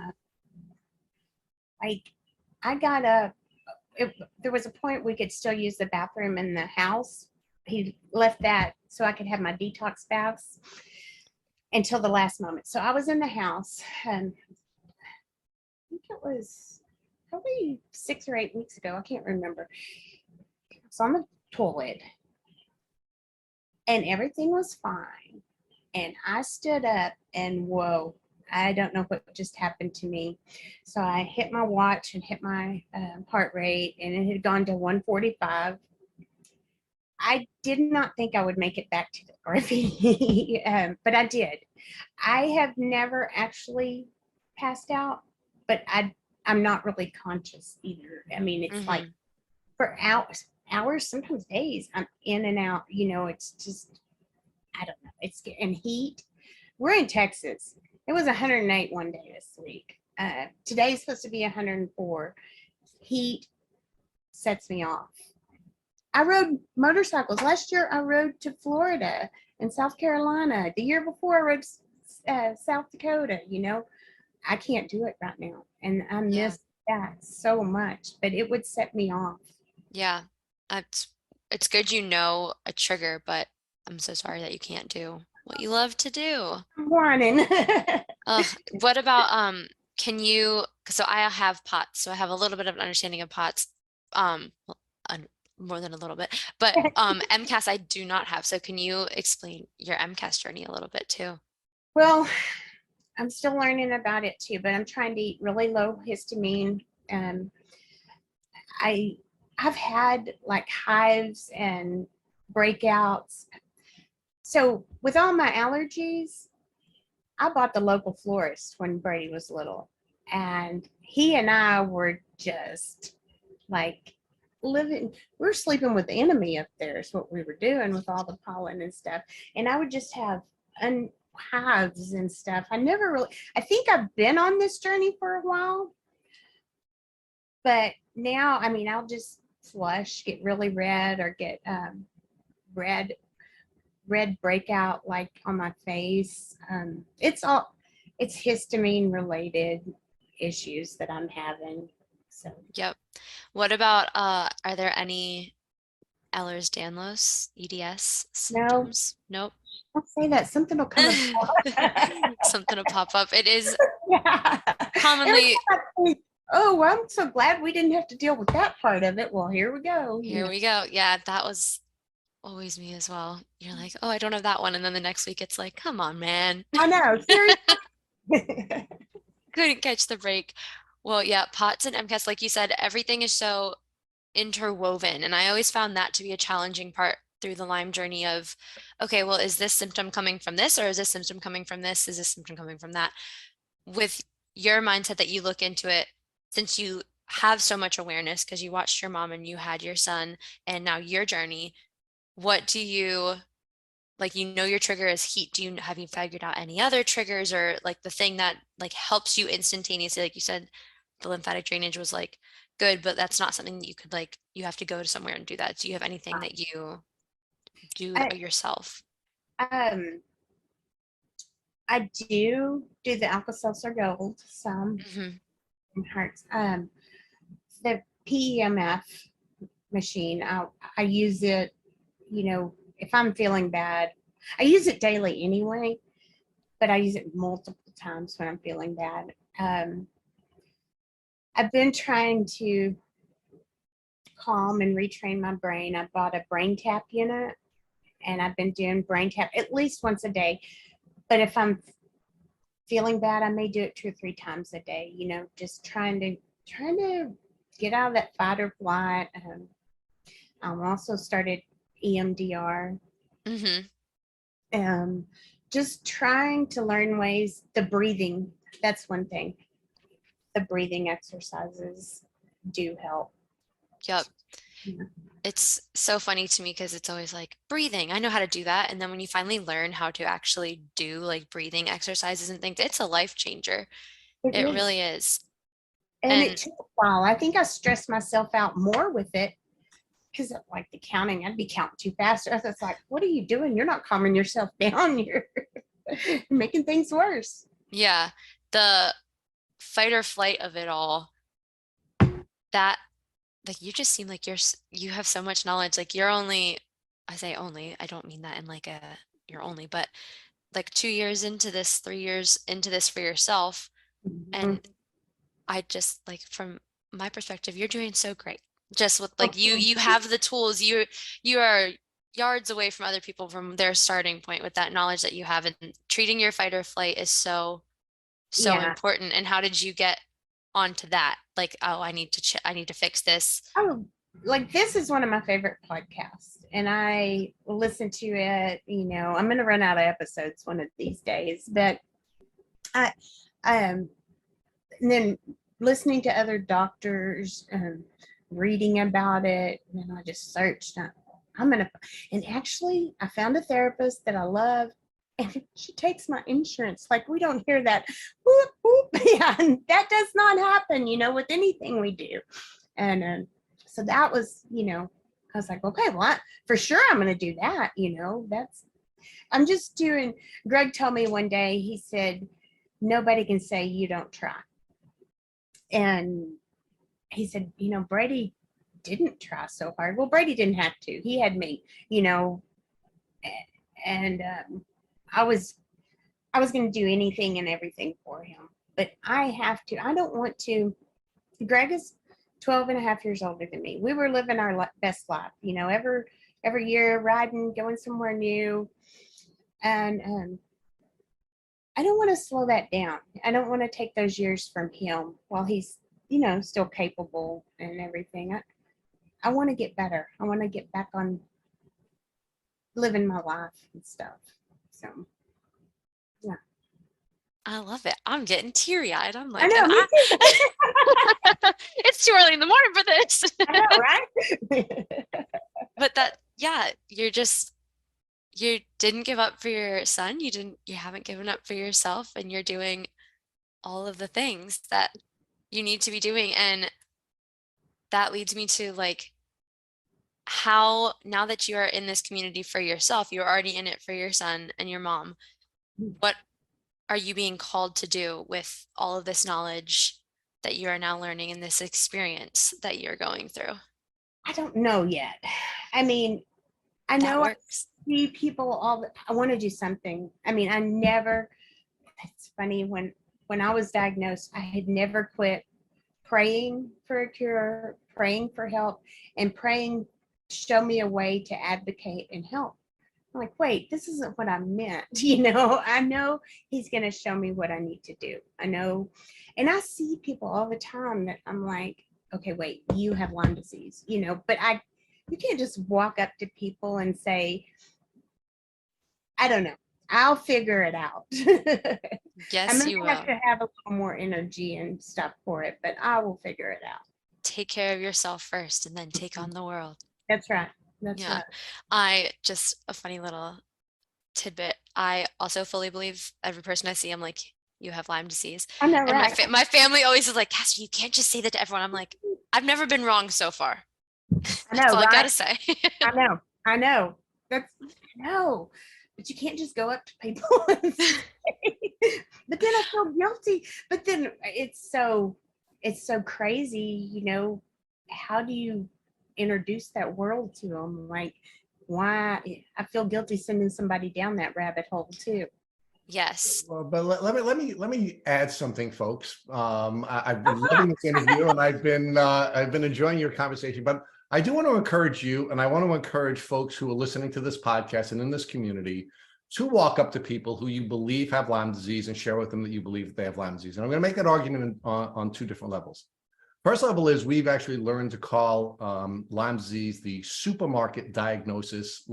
Like I got a. There was a point we could still use the bathroom in the house. He left that so I could have my detox baths until the last moment. So I was in the house, and I think it was probably 6 or 8 weeks ago. I can't remember. I was on the toilet and everything was fine. And I stood up and whoa, I don't know what just happened to me. So I hit my watch and hit my heart rate, and it had gone to 145. I did not think I would make it back to the RV, but I did. I have never actually passed out, but I'm not really conscious either. I mean, it's like Hmm. for hours, sometimes days, I'm in and out. It's just, I don't know. It's and heat. We're in Texas. It was 108 one day this week. Today's supposed to be 104. Heat sets me off. I rode motorcycles. Last year, I rode to Florida and South Carolina. The year before, I rode South Dakota. I can't do it right now. And I Yeah. miss that so much, but it would set me off. Yeah. It's it's good you know a trigger, but I'm so sorry that you can't do what you love to do. Warning. Ugh, what about can you, so I have POTS, so I have a little bit of an understanding of POTS. Well, more than a little bit, but MCAS I do not have. So can you explain your MCAS journey a little bit too? Well, I'm still learning about it too, but I'm trying to eat really low histamine. Um, I I've had like hives and breakouts. So with all my allergies, I bought the local florist when Brady was little, and he and I were just like living. We were sleeping with the enemy up there. Is what we were doing with all the pollen and stuff. And I would just have hives and stuff. I never really. I think I've been on this journey for a while, but now, I mean, I'll just flush, get really red, or get red breakout like on my face. It's histamine related issues that I'm having. So Yep. What about are there any Ehlers-Danlos, EDS no, symptoms? Nope. don't say that. Something will come up. Something to pop up. It is Yeah. Every commonly, time I think, oh, well, I'm so glad we didn't have to deal with that part of it. Well, here we go. here we go. Yeah, that was always me as well. You're like, oh, I don't have that one. And then the next week it's like, come on, man. I know, seriously. Couldn't catch the break. Well, yeah, POTS and MCAS, like you said, everything is so interwoven. And I always found that to be a challenging part through the Lyme journey of, okay, well, is this symptom coming from this, or is this symptom coming from this? Is this symptom coming from that? With your mindset that you look into it, since you have so much awareness because you watched your mom and you had your son and now your journey, what do you like, your trigger is heat. Have you figured out any other triggers, or like the thing that like helps you instantaneously? Like you said, the lymphatic drainage was like good, but that's not something that you could like, you have to go to somewhere and do that. Do you have anything that you do I, yourself? um, I do the Alka-Seltzer Gold some Hmm. in hearts. The PEMF machine, I use it, if I'm feeling bad. I use it daily anyway, but I use it multiple times when I'm feeling bad. I've been trying to calm and retrain my brain. I bought a brain tap unit, and I've been doing brain tap at least once a day. But if I'm feeling bad, I may do it 2 or 3 times a day. Just trying to get out of that fight or flight. I'm also started EMDR. Hmm. Just trying to learn ways. The breathing, that's one thing. The breathing exercises do help. Yep. Yeah. It's so funny to me because it's always like breathing. I know how to do that. And then when you finally learn how to actually do like breathing exercises and things, it's a life changer. It It is. really is. And it And took a while. I think I stressed myself out more with it because of like the counting. I'd be counting too fast. I was like, what are you doing? You're not calming yourself down. You're making things worse. yeah, the fight or flight of it all, that like you just seem like you have so much knowledge. Like you're only, I say only, I don't mean that in like a you're only, but like 2 years into this, 3 years into this for yourself. Mhm. And I just like from my perspective, you're doing so great. Just with like Okay. you have the tools. You are yards away from other people from their starting point with that knowledge that you have, and treating your fight or flight is so Yeah. important. And how did you get onto that? Like, oh, I need to fix this. Oh, like this is one of my favorite podcasts. and I listened to it. I'm going to run out of episodes one of these days, but I, and then listening to other doctors, reading about it, and then I just searched. And actually, I found a therapist that I love, and she takes my insurance. Like, we don't hear that, whoop, whoop. Yeah, and that does not happen, with anything we do. And so that was, I was like, okay, well, for sure I'm going to do that. I'm just doing, Greg told me one day, he said, nobody can say you don't try. And he said, Brady didn't try so hard. Well, Brady didn't have to. He had me, and I was going to do anything and everything for him. But I don't want to. Greg is 12 and a half years older than me. We were living our best life, every year, riding, going somewhere new. And I don't want to slow that down. I don't want to take those years from him while he's, still capable and everything. I want to get better. I want to get back on living my life and stuff. So, yeah. I love it. I'm getting teary-eyed. I'm like, I know, me too. it's too early in the morning for this. I know, right? But you didn't give up for your son. You haven't given up for yourself, and you're doing all of the things that you need to be doing. And that leads me to like, how, now that you are in this community for yourself, you're already in it for your son and your mom. What are you being called to do with all of this knowledge that you are now learning in this experience that you're going through? I don't know yet. I mean, I know I see people I want to do something. I mean, it's funny, when I was diagnosed, I had never quit praying for a cure, praying for help, and praying, show me a way to advocate and help. I'm like, wait, this isn't what I meant. I know he's going to show me what I need to do. I know. And I see people all the time that I'm like, okay, wait, you have Lyme disease, but you can't just walk up to people and say, I don't know, I'll figure it out. Yes, you will. I have to have a little more energy and stuff for it, but I will figure it out. Take care of yourself first and then take on the world. That's right. That's right. A funny little tidbit. I also fully believe every person I see, I'm like, you have Lyme disease. I know, and right? my family always is like, Cassidy, you can't just say that to everyone. I'm like, I've never been wrong so far. I know, That's all right? I gotta say. I know. But you can't just go up to people and say, but then I feel guilty. But then it's so crazy, how do you introduce that world to them? Like, why? I feel guilty sending somebody down that rabbit hole too. Yes. Well, but let me add something, folks. I've been loving this interview, and I've been enjoying your conversation. But I do want to encourage you, and I want to encourage folks who are listening to this podcast and in this community to walk up to people who you believe have Lyme disease and share with them that you believe that they have Lyme disease. And I'm going to make that argument on two different levels. First level is we've actually learned to call Lyme disease the supermarket diagnosis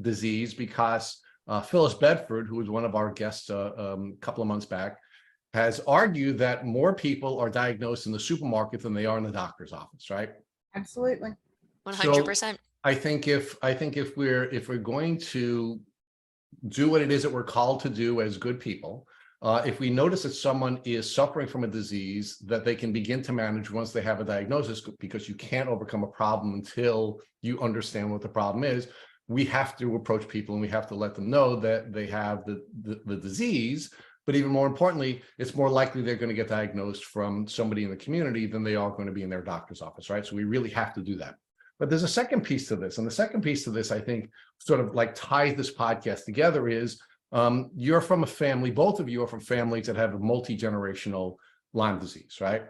disease because Phyllis Bedford, who was one of our guests a couple of months back, has argued that more people are diagnosed in the supermarket than they are in the doctor's office, right? Absolutely. 100%. So I think if we're going to do what it is that we're called to do as good people, if we notice that someone is suffering from a disease that they can begin to manage once they have a diagnosis, because you can't overcome a problem until you understand what the problem is, we have to approach people and we have to let them know that they have the disease. But even more importantly, it's more likely they're going to get diagnosed from somebody in the community than they are going to be in their doctor's office, right? So we really have to do that. But there's a second piece to this. And the second piece to this, I think, sort of like ties this podcast together is you're from a family, both of you are from families that have a multi-generational Lyme disease, right?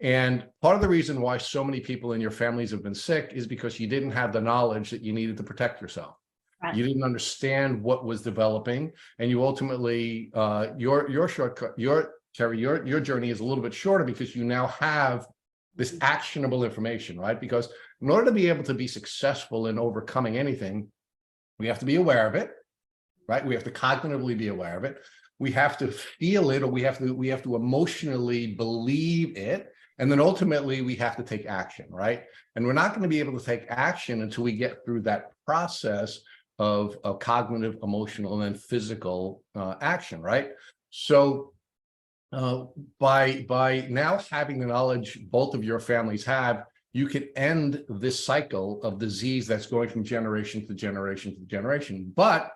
And part of the reason why so many people in your families have been sick is because you didn't have the knowledge that you needed to protect yourself. Right. You didn't understand what was developing, and you ultimately, your shortcut, Kerri, your journey is a little bit shorter because you now have this actionable information, right? Because in order to be able to be successful in overcoming anything, we have to be aware of it, right? We have to cognitively be aware of it. We have to feel it, or we have to emotionally believe it. And then ultimately we have to take action, right? And we're not going to be able to take action until we get through that process of cognitive, emotional, and then physical action, right? So by now having the knowledge both of your families have, you can end this cycle of disease that's going from generation to generation to generation. But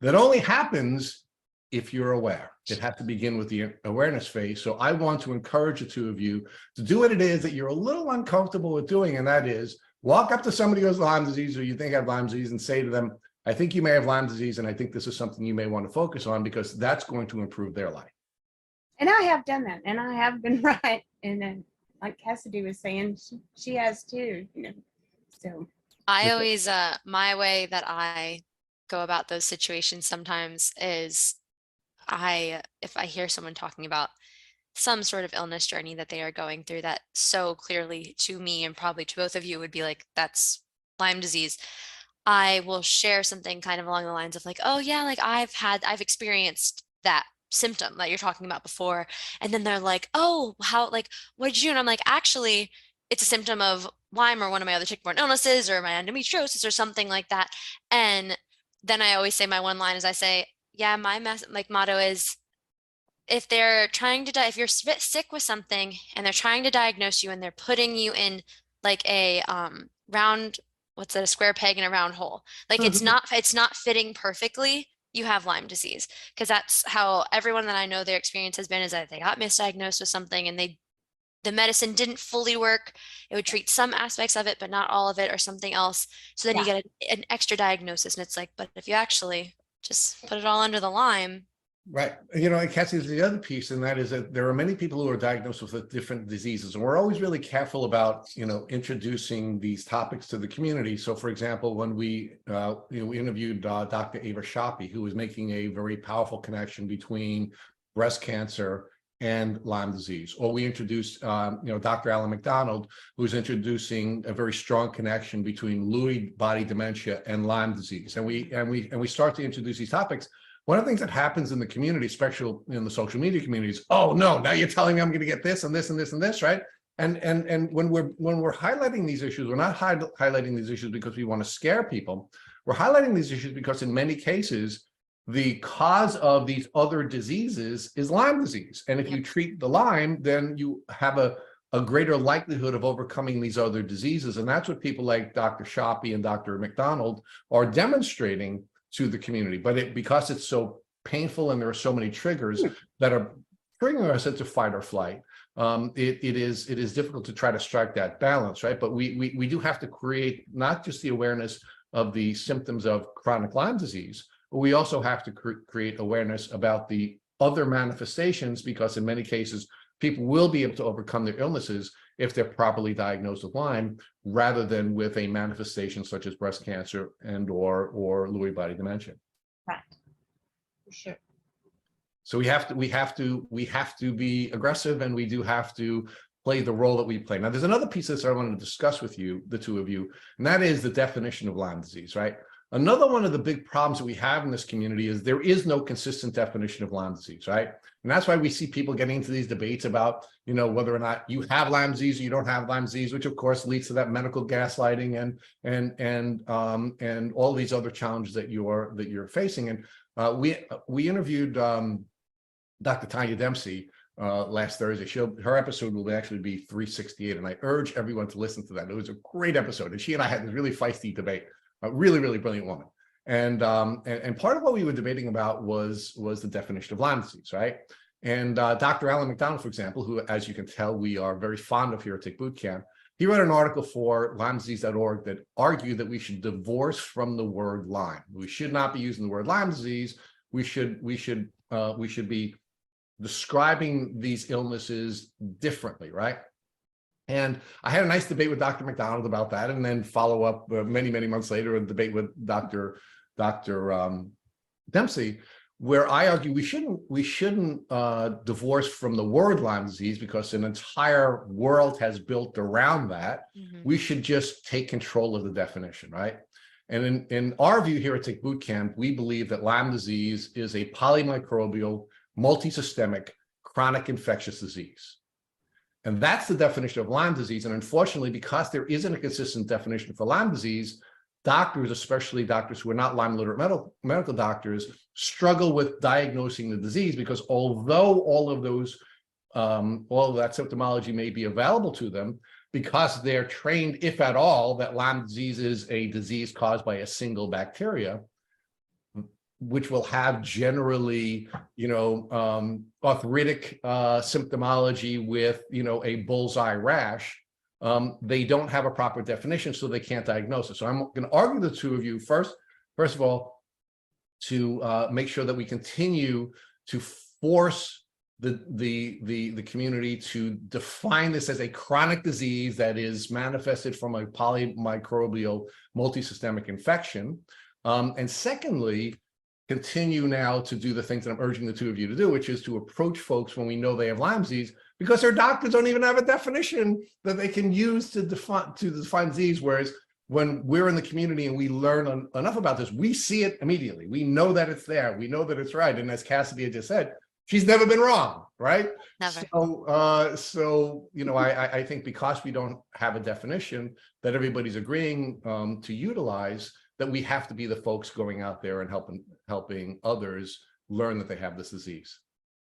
that only happens if you're aware. It has to begin with the awareness phase. So I want to encourage the two of you to do what it is that you're a little uncomfortable with doing, and that is walk up to somebody who has Lyme disease or you think have Lyme disease and say to them, I think you may have Lyme disease, and I think this is something you may want to focus on, because that's going to improve their life. And I have done that, and I have been right. And then, like Cassidy was saying, she has too, you know. So I always, my way that I go about those situations sometimes is if I hear someone talking about some sort of illness journey that they are going through that so clearly to me and probably to both of you would be like, that's Lyme disease, I will share something kind of along the lines of like, oh yeah, like I've experienced that symptom that you're talking about before. And then they're like, oh, how, like, what did you do? And I'm like, actually, it's a symptom of Lyme or one of my other tick-borne illnesses or my endometriosis or something like that. And then I always say my one line is I say, yeah, my motto is, if they're trying to if you're sick with something and they're trying to diagnose you and they're putting you in like a round, what's that, a square peg in a round hole, like it's not fitting perfectly, you have Lyme disease. Because that's how everyone that I know their experience has been, is that they got misdiagnosed with something and the medicine didn't fully work. It would treat some aspects of it, but not all of it, or something else. So then you get an extra diagnosis, and it's like, but if you actually just put it all under the Lyme. Right. You know, and Cassie, the other piece, and that is that there are many people who are diagnosed with different diseases, and we're always really careful about, you know, introducing these topics to the community. So, for example, when we interviewed Dr. Ava Shoppy, who was making a very powerful connection between breast cancer and Lyme disease, or we introduced, Dr. Alan McDonald, who's introducing a very strong connection between Lewy body dementia and Lyme disease, and we start to introduce these topics. One of the things that happens in the community, especially in the social media communities, oh no, now you're telling me I'm going to get this and this and this and this, right? And when we're highlighting these issues, we're not highlighting these issues because we want to scare people. We're highlighting these issues because in many cases, the cause of these other diseases is Lyme disease. And if you treat the Lyme, then you have a greater likelihood of overcoming these other diseases. And that's what people like Dr. Shoppy and Dr. McDonald are demonstrating to the community. But because it's so painful and there are so many triggers that are bringing us into fight or flight, it is difficult to try to strike that balance, right? But we do have to create not just the awareness of the symptoms of chronic Lyme disease, but we also have to create awareness about the other manifestations, because in many cases, people will be able to overcome their illnesses if they're properly diagnosed with Lyme, rather than with a manifestation such as breast cancer and or Lewy body dementia. right, for sure. So we have to be aggressive, and we do have to play the role that we play. Now, there's another piece of this I wanted to discuss with you, the two of you, and that is the definition of Lyme disease, right? Another one of the big problems that we have in this community is there is no consistent definition of Lyme disease, right? And that's why we see people getting into these debates about, whether or not you have Lyme disease or you don't have Lyme disease, which of course leads to that medical gaslighting and all these other challenges that you're facing. And we interviewed Dr. Tanya Dempsey last Thursday. Her episode will actually be 368, and I urge everyone to listen to that. It was a great episode, and she and I had this really feisty debate. A really, really brilliant woman. And part of what we were debating about was the definition of Lyme disease, right? And Dr. Alan McDonald, for example, who, as you can tell, we are very fond of here at Tick Boot Camp, he wrote an article for LymeDisease.org that argued that we should divorce from the word Lyme. We should not be using the word Lyme disease. We should be describing these illnesses differently, right? And I had a nice debate with Dr. McDonald about that, and then follow up many, many months later, a debate with Dr. Dempsey, where I argue we shouldn't divorce from the word Lyme disease, because an entire world has built around that. We should just take control of the definition, right? And in our view here at Tick Boot Camp, we believe that Lyme disease is a polymicrobial, multisystemic, chronic infectious disease. And that's the definition of Lyme disease. And unfortunately, because there isn't a consistent definition for Lyme disease, doctors, especially doctors who are not Lyme literate medical doctors, struggle with diagnosing the disease, because although all of that symptomology may be available to them, because they're trained, if at all, that Lyme disease is a disease caused by a single bacteria, which will have generally, arthritic symptomology with, a bullseye rash. They don't have a proper definition, so they can't diagnose it. So I'm going to argue the two of you first of all, to make sure that we continue to force the community to define this as a chronic disease that is manifested from a polymicrobial multisystemic infection. And secondly, continue now to do the things that I'm urging the two of you to do, which is to approach folks when we know they have Lyme disease, because their doctors don't even have a definition that they can use to define disease. Whereas when we're in the community and we learn enough about this, we see it immediately. We know that it's there. We know that it's right. And as Cassidy had just said, she's never been wrong, right? Never. So I think because we don't have a definition that everybody's agreeing to utilize, that we have to be the folks going out there and helping others learn that they have this disease.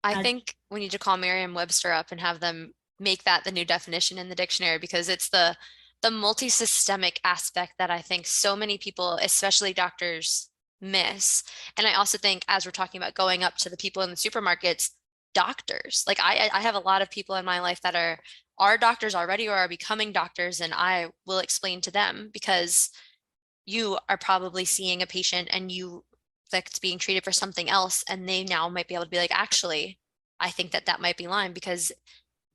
I think we need to call Merriam-Webster up and have them make that the new definition in the dictionary, because it's the multi-systemic aspect that I think so many people, especially doctors, miss. And I also think, as we're talking about going up to the people in the supermarkets, doctors, like I have a lot of people in my life that are doctors already or are becoming doctors, and I will explain to them, because you are probably seeing a patient and that's being treated for something else, and they now might be able to be like, actually, I think that might be Lyme, because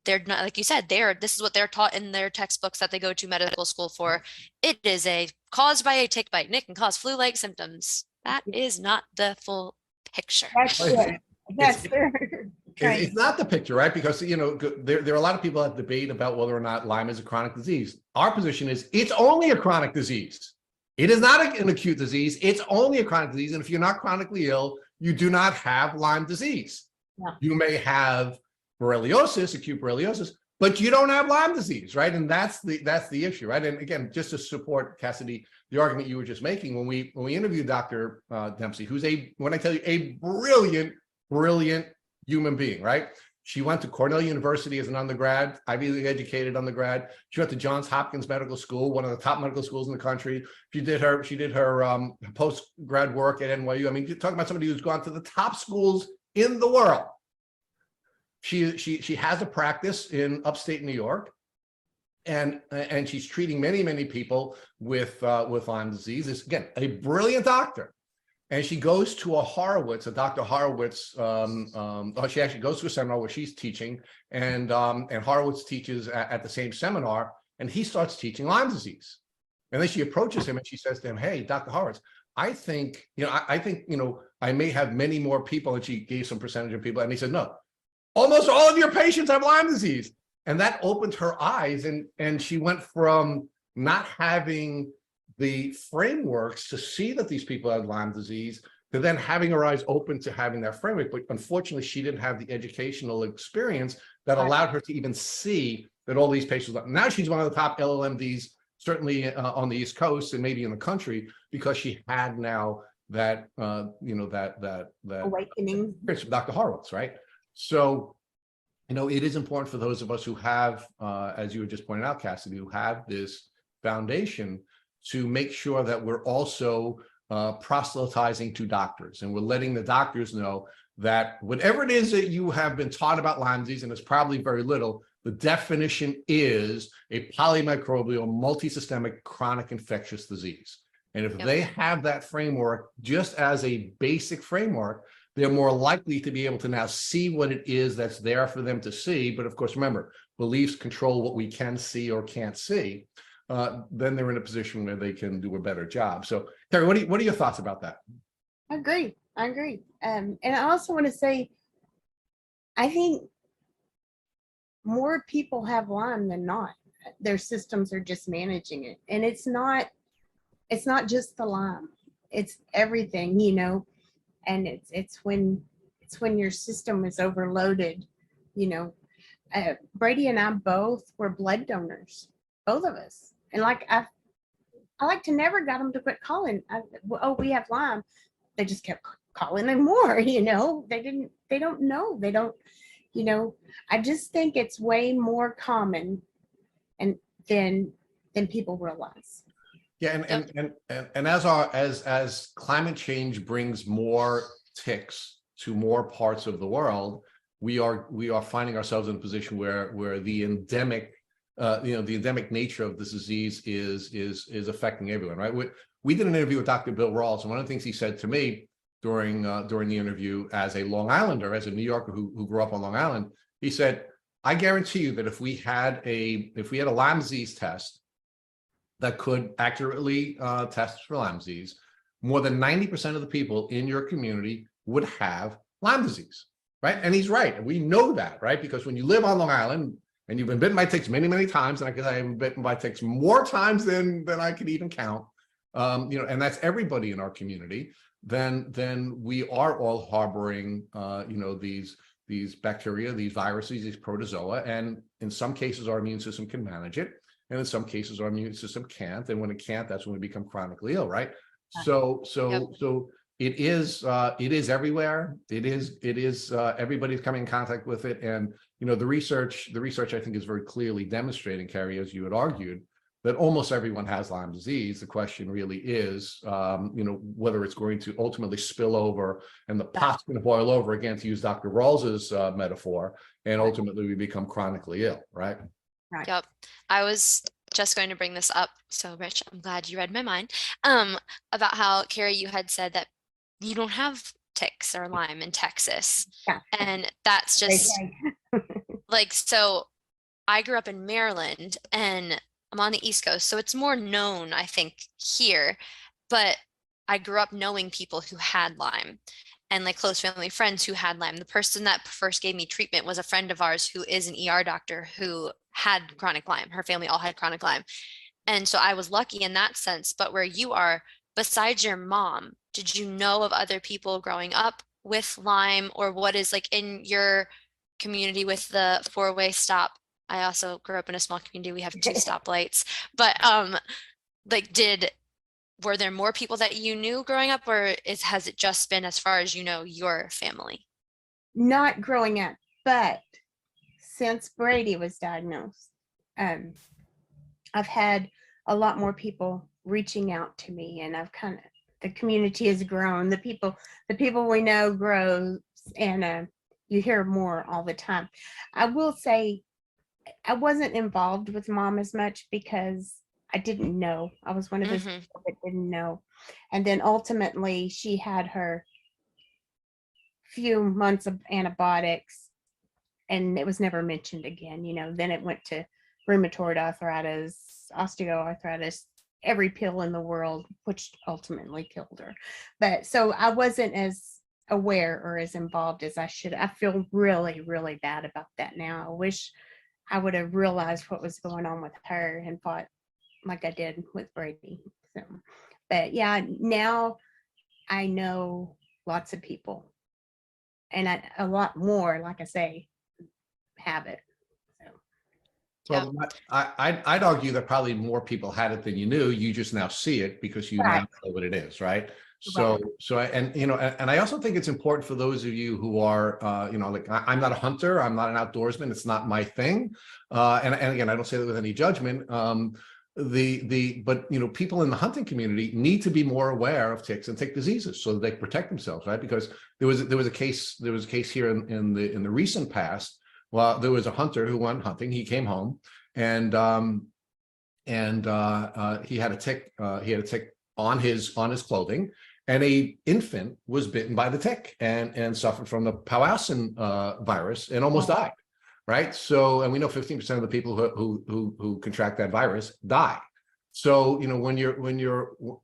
they're not, like you said, this is what they're taught in their textbooks that they go to medical school for. It is caused by a tick bite, and it can cause flu-like symptoms. That is not the full picture. It's not the picture, right? Because, there are a lot of people that debate about whether or not Lyme is a chronic disease. Our position is it's only a chronic disease. It is not an acute disease. It's only a chronic disease. And if you're not chronically ill, you do not have Lyme disease. Yeah. You may have borreliosis, acute borreliosis, but you don't have Lyme disease, right? And that's the issue, right? And again, just to support, Cassidy, the argument you were just making, when we interviewed Dr. Dempsey, who's when I tell you, a brilliant human being, right? She went to Cornell University as an undergrad, Ivy League educated undergrad. She went to Johns Hopkins Medical School, one of the top medical schools in the country. She did her post-grad work at NYU. I mean, you're talking about somebody who's gone to the top schools in the world. She has a practice in upstate New York, and she's treating many people with Lyme disease. Is again a brilliant doctor. And she goes to Dr. Horowitz. She actually goes to a seminar where she's teaching, and Horowitz teaches at the same seminar, and he starts teaching Lyme disease. And then she approaches him and she says to him, "Hey, Dr. Horowitz, I think I may have many more people." And she gave some percentage of people, and he said, "No, almost all of your patients have Lyme disease." And that opened her eyes, and she went from not having the frameworks to see that these people had Lyme disease to then having her eyes open to having that framework. But unfortunately, she didn't have the educational experience that allowed her to even see that all these patients. Now she's one of the top LLMDs, certainly on the East Coast and maybe in the country, because she had now that that awakening from Dr. Horowitz, right? So, it is important for those of us who have, as you were just pointing out, Cassidy, who have this foundation, to make sure that we're also proselytizing to doctors, and we're letting the doctors know that whatever it is that you have been taught about Lyme disease, and it's probably very little, the definition is a polymicrobial, multisystemic, chronic infectious disease. And if they have that framework, just as a basic framework, they're more likely to be able to now see what it is that's there for them to see. But of course, remember, beliefs control what we can see or can't see. Then they're in a position where they can do a better job. So, Kerri, what are your thoughts about that? I agree. I agree. And I also want to say, I think more people have Lyme than not. Their systems are just managing it. And it's not just the Lyme. It's everything, you know, and it's when your system is overloaded, you know. Brady and I both were blood donors, both of us. And like I like to never got them to quit calling. Oh, we have Lyme. They just kept calling them more, you know. They don't know. They don't, you know. I just think it's way more common and than people realize. Yeah, and as climate change brings more ticks to more parts of the world, we are finding ourselves in a position where the endemic the endemic nature of this disease is affecting everyone, right? We did an interview with Dr. Bill Rawls, and one of the things he said to me during the interview, as a Long Islander, as a New Yorker who grew up on Long Island, he said, "I guarantee you that if we had a Lyme disease test that could accurately test for Lyme disease, more than 90% of the people in your community would have Lyme disease," right? And he's right. And we know that, right? Because when you live on Long Island and you've been bitten by ticks many, many times, and I guess I have been bitten by ticks more times than I could even count, you know, and that's everybody in our community, then we are all harboring, you know, these bacteria, these viruses, these protozoa, and in some cases our immune system can manage it, and in some cases our immune system can't, and when it can't, that's when we become chronically ill, right? So it is everywhere. It is everybody's coming in contact with it, and you know, the research I think is very clearly demonstrating, Kerri, as you had argued, that almost everyone has Lyme disease. The question really is, you know, whether it's going to ultimately spill over and the pot's going to boil over, again, to use Dr. Rawls's metaphor, and ultimately we become chronically ill, right? Right. Yep. I was just going to bring this up. So Rich, I'm glad you read my mind. About how, Kerri, you had said that you don't have ticks or Lyme in Texas. Yeah. And that's just like, so I grew up in Maryland and I'm on the East Coast, so it's more known, I think, here, but I grew up knowing people who had Lyme and like close family friends who had Lyme. The person that first gave me treatment was a friend of ours who is an ER doctor who had chronic Lyme. Her family all had chronic Lyme. And so I was lucky in that sense. But where you are, besides your mom, did you know of other people growing up with Lyme, or what is like in your community with the four-way stop? I also grew up in a small community. We have 2 stoplights, but like, were there more people that you knew growing up, or has it just been, as far as you know, your family? Not growing up, but since Brady was diagnosed, I've had a lot more people reaching out to me, and I've the community has grown. The people we know grows, and you hear more all the time. I will say, I wasn't involved with mom as much because I didn't know. I was one of those people that didn't know. And then ultimately she had her few months of antibiotics and it was never mentioned again. You know, then it went to rheumatoid arthritis, osteoarthritis, every pill in the world, which ultimately killed her. But so I wasn't as aware or as involved as I should. I feel really, really bad about that now. I wish I would have realized what was going on with her and fought like I did with Brady. So, but yeah, now I know lots of people, and a lot more, like I say, have it. So. Well, I'd argue that probably more people had it than you knew. You just now see it because you now know what it is, right? So and I also think it's important for those of you who are, you know, like I'm not a hunter, I'm not an outdoorsman, it's not my thing. And again, I don't say that with any judgment. But you know, people in the hunting community need to be more aware of ticks and tick diseases so that they protect themselves, right? Because there was a case here in the recent past. Well, there was a hunter who went hunting. He came home and he had a tick. He had a tick on his clothing, and a infant was bitten by the tick and suffered from the Powassan virus and almost died. Right. So, and we know 15% of the people who contract that virus die. So,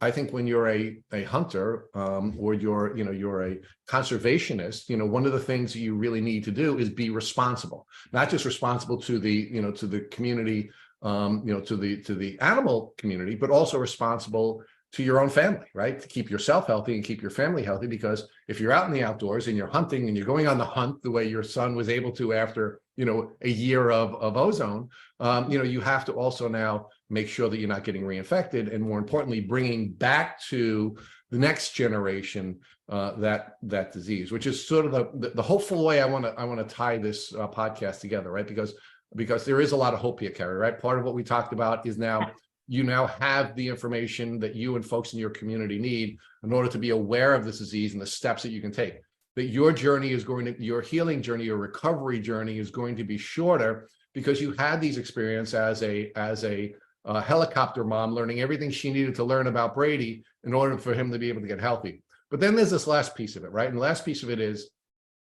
I think when you're a hunter, or you're a conservationist, one of the things that you really need to do is be responsible, not just responsible to the community, to the animal community, but also responsible to your own family, right? To keep yourself healthy and keep your family healthy, because if you're out in the outdoors and you're hunting and you're going on the hunt the way your son was able to after, a year of ozone, you have to also now make sure that you're not getting reinfected, and more importantly, bringing back to the next generation that disease, which is sort of the hopeful way I want to tie this podcast together, right? Because there is a lot of hope here, Kerri, right? Part of what we talked about is now you now have the information that you and folks in your community need in order to be aware of this disease and the steps that you can take. That your healing journey, your recovery journey is going to be shorter because you had these experiences as a helicopter mom, learning everything she needed to learn about Brady in order for him to be able to get healthy. But then there's this last piece of it, right? And the last piece of it is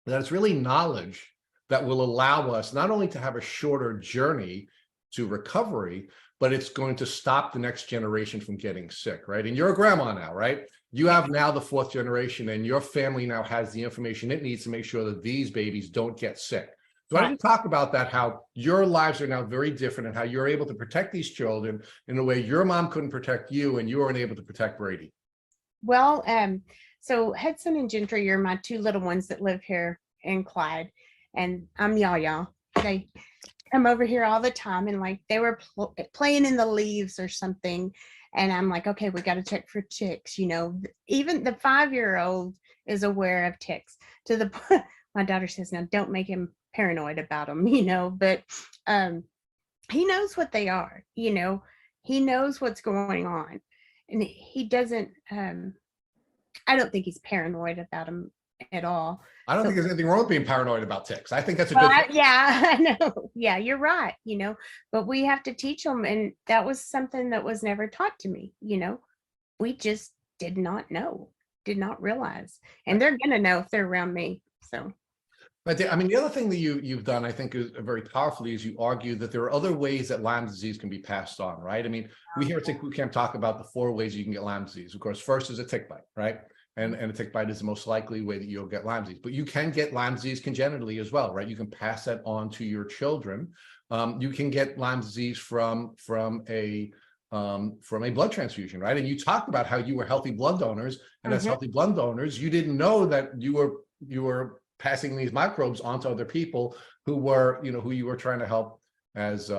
that it's really knowledge that will allow us not only to have a shorter journey to recovery, but it's going to stop the next generation from getting sick, right? And you're a grandma now, right? You have now the fourth generation, and your family now has the information it needs to make sure that these babies don't get sick. So why don't you talk about that, how your lives are now very different and how you're able to protect these children in a way your mom couldn't protect you and you weren't able to protect Brady? Well, so Hudson and Gentry are my two little ones that live here in Clyde, and I'm Yaya. They come over here all the time, and like they were playing in the leaves or something, and I'm like, okay, we got to check for ticks. Even the 5-year-old is aware of ticks. To the point, my daughter says, "Now don't make him paranoid about them," but he knows what they are. He knows what's going on, and he doesn't. I don't think he's paranoid about them at all. I don't think there's anything wrong with being paranoid about ticks. I think that's a good thing. Yeah, I know. Yeah, you're right. But we have to teach them, and that was something that was never taught to me. We just did not know, did not realize, and they're gonna know if they're around me. So. But the other thing that you've done, I think, is very powerfully, is you argue that there are other ways that Lyme disease can be passed on, right? We here at Tick Boot Camp talk about the 4 ways you can get Lyme disease. Of course, first is a tick bite, right? And a tick bite is the most likely way that you'll get Lyme disease. But you can get Lyme disease congenitally as well, right? You can pass that on to your children. You can get Lyme disease from a blood transfusion, right? And you talked about how you were healthy blood donors, and as healthy blood donors, you didn't know that you were passing these microbes onto other people who you were trying to help as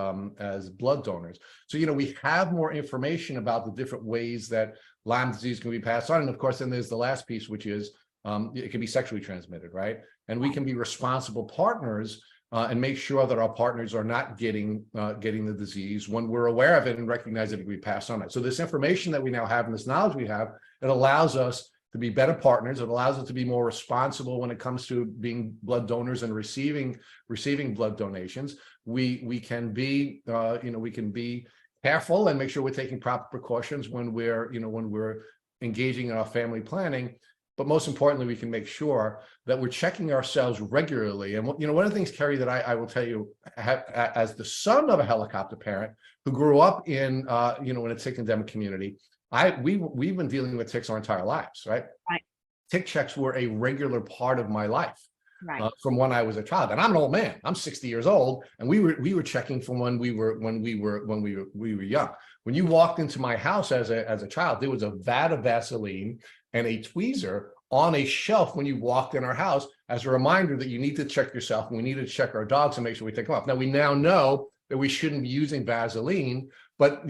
blood donors. So we have more information about the different ways that Lyme disease can be passed on, and of course, then there's the last piece, which is it can be sexually transmitted, right? And we can be responsible partners and make sure that our partners are not getting the disease when we're aware of it and recognize that it can be passed on. So this information that we now have and this knowledge we have, it allows us to be better partners. It allows us to be more responsible when it comes to being blood donors and receiving blood donations. We can be careful and make sure we're taking proper precautions when we're engaging in our family planning. But most importantly, we can make sure that we're checking ourselves regularly. And one of the things, Kerri, that I will tell you, as the son of a helicopter parent who grew up in a tick endemic community, we've been dealing with ticks our entire lives, right? Right. Tick checks were a regular part of my life, right. From when I was a child. And I'm an old man. I'm 60 years old, and we were checking from when we were young. When you walked into my house as a child, there was a vat of Vaseline and a tweezer on a shelf when you walked in our house as a reminder that you need to check yourself, and we need to check our dogs and make sure we take them off. Now we now know that we shouldn't be using Vaseline, but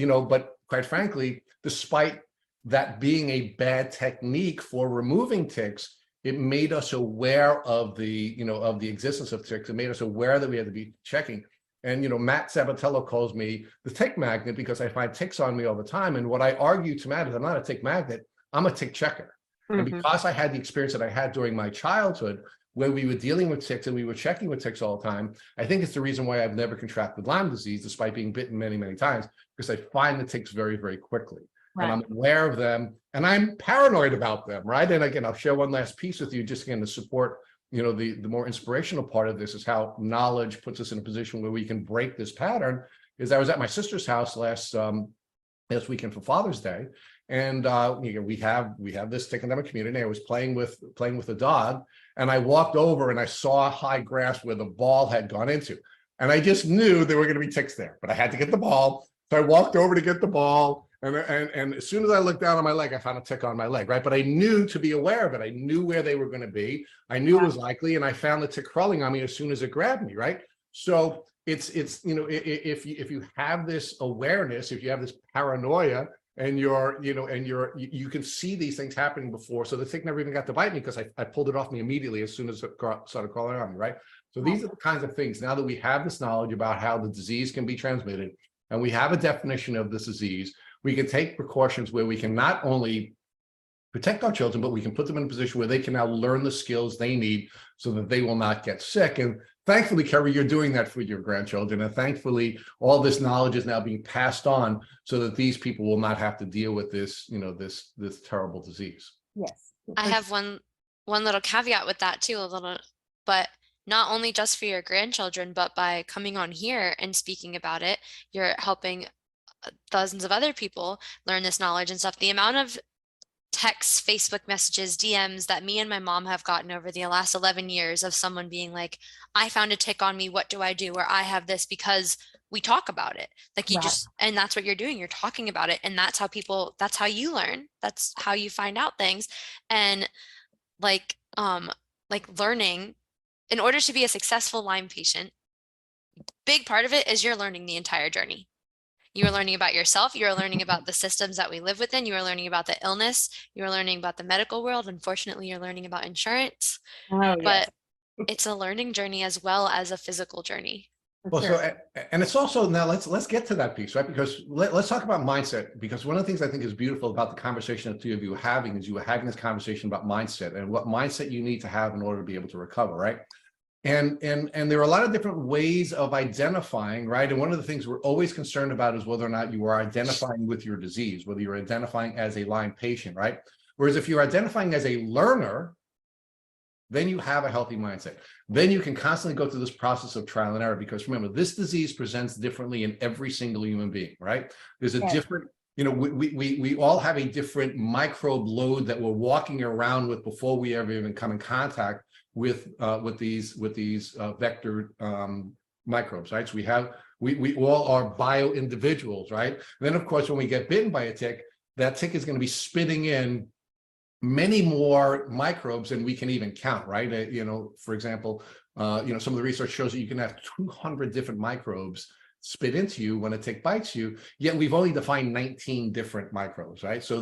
quite frankly, despite that being a bad technique for removing ticks, it made us aware of the existence of ticks. It made us aware that we had to be checking. And Matt Sabatello calls me the tick magnet because I find ticks on me all the time. And what I argue to Matt is I'm not a tick magnet, I'm a tick checker. And because I had the experience that I had during my childhood, where we were dealing with ticks and we were checking with ticks all the time, I think it's the reason why I've never contracted Lyme disease, despite being bitten many, many times, because I find the ticks very, very quickly. Right. And I'm aware of them, and I'm paranoid about them, right? And again, I'll share one last piece with you, just again to support, the more inspirational part of this is how knowledge puts us in a position where we can break this pattern. Is I was at my sister's house last this weekend for Father's Day. And we have this tick endemic community. I was playing with a dog, and I walked over and I saw high grass where the ball had gone into. And I just knew there were going to be ticks there, but I had to get the ball. So I walked over to get the ball. And as soon as I looked down on my leg, I found a tick on my leg, right? But I knew to be aware of it. I knew where they were going to be. I knew it was likely, and I found the tick crawling on me as soon as it grabbed me, right? So it's if you have this awareness, if you have this paranoia, and you can see these things happening before. So the tick never even got to bite me because I pulled it off me immediately as soon as it started crawling on me, right? So these are the kinds of things, now that we have this knowledge about how the disease can be transmitted, and we have a definition of this disease, we can take precautions where we can not only protect our children, but we can put them in a position where they can now learn the skills they need so that they will not get sick. And thankfully, Kerri, you're doing that for your grandchildren. And thankfully, all this knowledge is now being passed on so that these people will not have to deal with this, this terrible disease. Yes. I have one little caveat with that too, but not only just for your grandchildren, but by coming on here and speaking about it, you're helping dozens of other people learn this knowledge and stuff. The amount of texts, Facebook messages, DMs that me and my mom have gotten over the last 11 years of someone being like, I found a tick on me, what do I do? Or I have this, because we talk about it. Like and that's what you're doing. You're talking about it. And that's how you learn. That's how you find out things. And like learning, in order to be a successful Lyme patient, big part of it is you're learning the entire journey. You are learning about yourself. You are learning about the systems that we live within. You are learning about the illness. You are learning about the medical world. Unfortunately, you're learning about insurance. But it's a learning journey as well as a physical journey. Well, and it's also, now let's get to that piece, right? Because let's talk about mindset, because one of the things I think is beautiful about the conversation that the two of you are having is you are having this conversation about mindset and what mindset you need to have in order to be able to recover, right? And there are a lot of different ways of identifying, right? And one of the things we're always concerned about is whether or not you are identifying with your disease, whether you're identifying as a Lyme patient, right? Whereas if you're identifying as a learner, then you have a healthy mindset. Then you can constantly go through this process of trial and error, because remember, this disease presents differently in every single human being, right? There's a different, we all have a different microbe load that we're walking around with before we ever even come in contact with these vector microbes, right? So we all are bio individuals, right? And then of course, when we get bitten by a tick, that tick is going to be spitting in many more microbes than we can even count, right? For example, some of the research shows that you can have 200 different microbes spit into you when a tick bites you, yet we've only defined 19 different microbes, right? So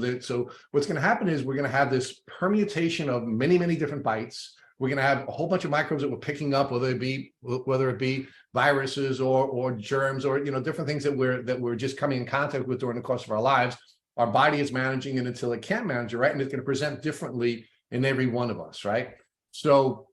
what's going to happen is we're going to have this permutation of many, many different bites. We're going to have a whole bunch of microbes that we're picking up, whether it be viruses or germs or different things that we're just coming in contact with during the course of our lives. Our body is managing it until it can't manage it, right? And it's going to present differently in every one of us, right? So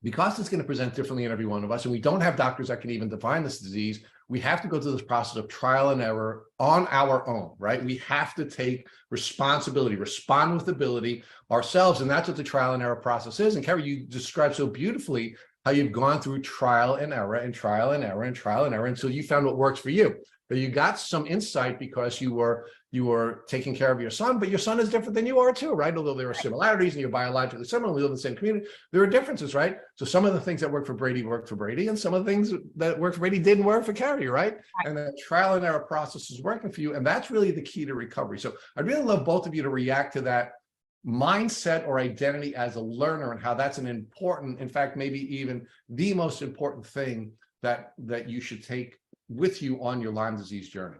because it's going to present differently in every one of us, and we don't have doctors that can even define this disease, we have to go through this process of trial and error on our own, right? We have to take responsibility, respond with ability ourselves. And that's what the trial and error process is. And Kerri, you described so beautifully how you've gone through trial and error and trial and error and trial and error until you found what works for you. But you got some insight because you were taking care of your son, but your son is different than you are too, right? Although there are similarities and you're biologically similar, we live in the same community, there are differences, right? So some of the things that work for Brady worked for Brady, and some of the things that worked for Brady didn't work for Kerri, right? And the trial and error process is working for you, and that's really the key to recovery. So I'd really love both of you to react to that mindset or identity as a learner and how that's an important, in fact, maybe even the most important thing that you should take with you on your Lyme disease journey.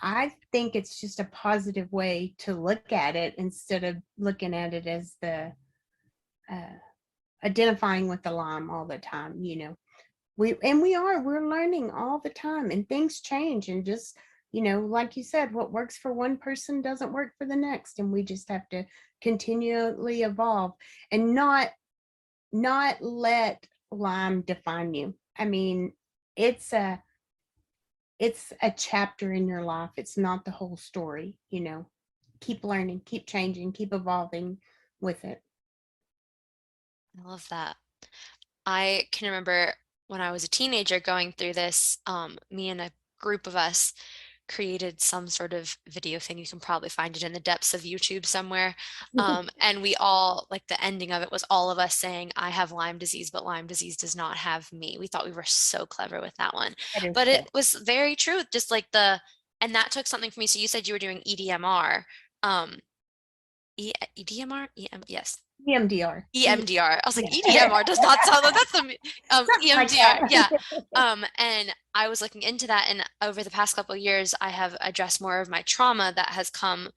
I think it's just a positive way to look at it instead of looking at it as the identifying with the Lyme all the time. We're learning all the time, and things change, and just like you said, what works for one person doesn't work for the next, and we just have to continually evolve and not let Lyme define you. I mean, it's a chapter in your life. It's not the whole story. Keep learning, keep changing, keep evolving with it. I love that. I can remember when I was a teenager going through this, me and a group of us created some sort of video thing. You can probably find it in the depths of YouTube somewhere. And we all, like the ending of it was all of us saying, I have Lyme disease, but Lyme disease does not have me. We thought we were so clever with that one. That is But good. it was very true. Just like and that took something for me. So you said you were doing EDMR. EDMR? Yes. EMDR. EMDR. I was like, Yeah. EDMR does not sound like that's the Something like EMDR. that. Yeah. And I was looking into that, and over the past couple of years, I have addressed more of my trauma that has come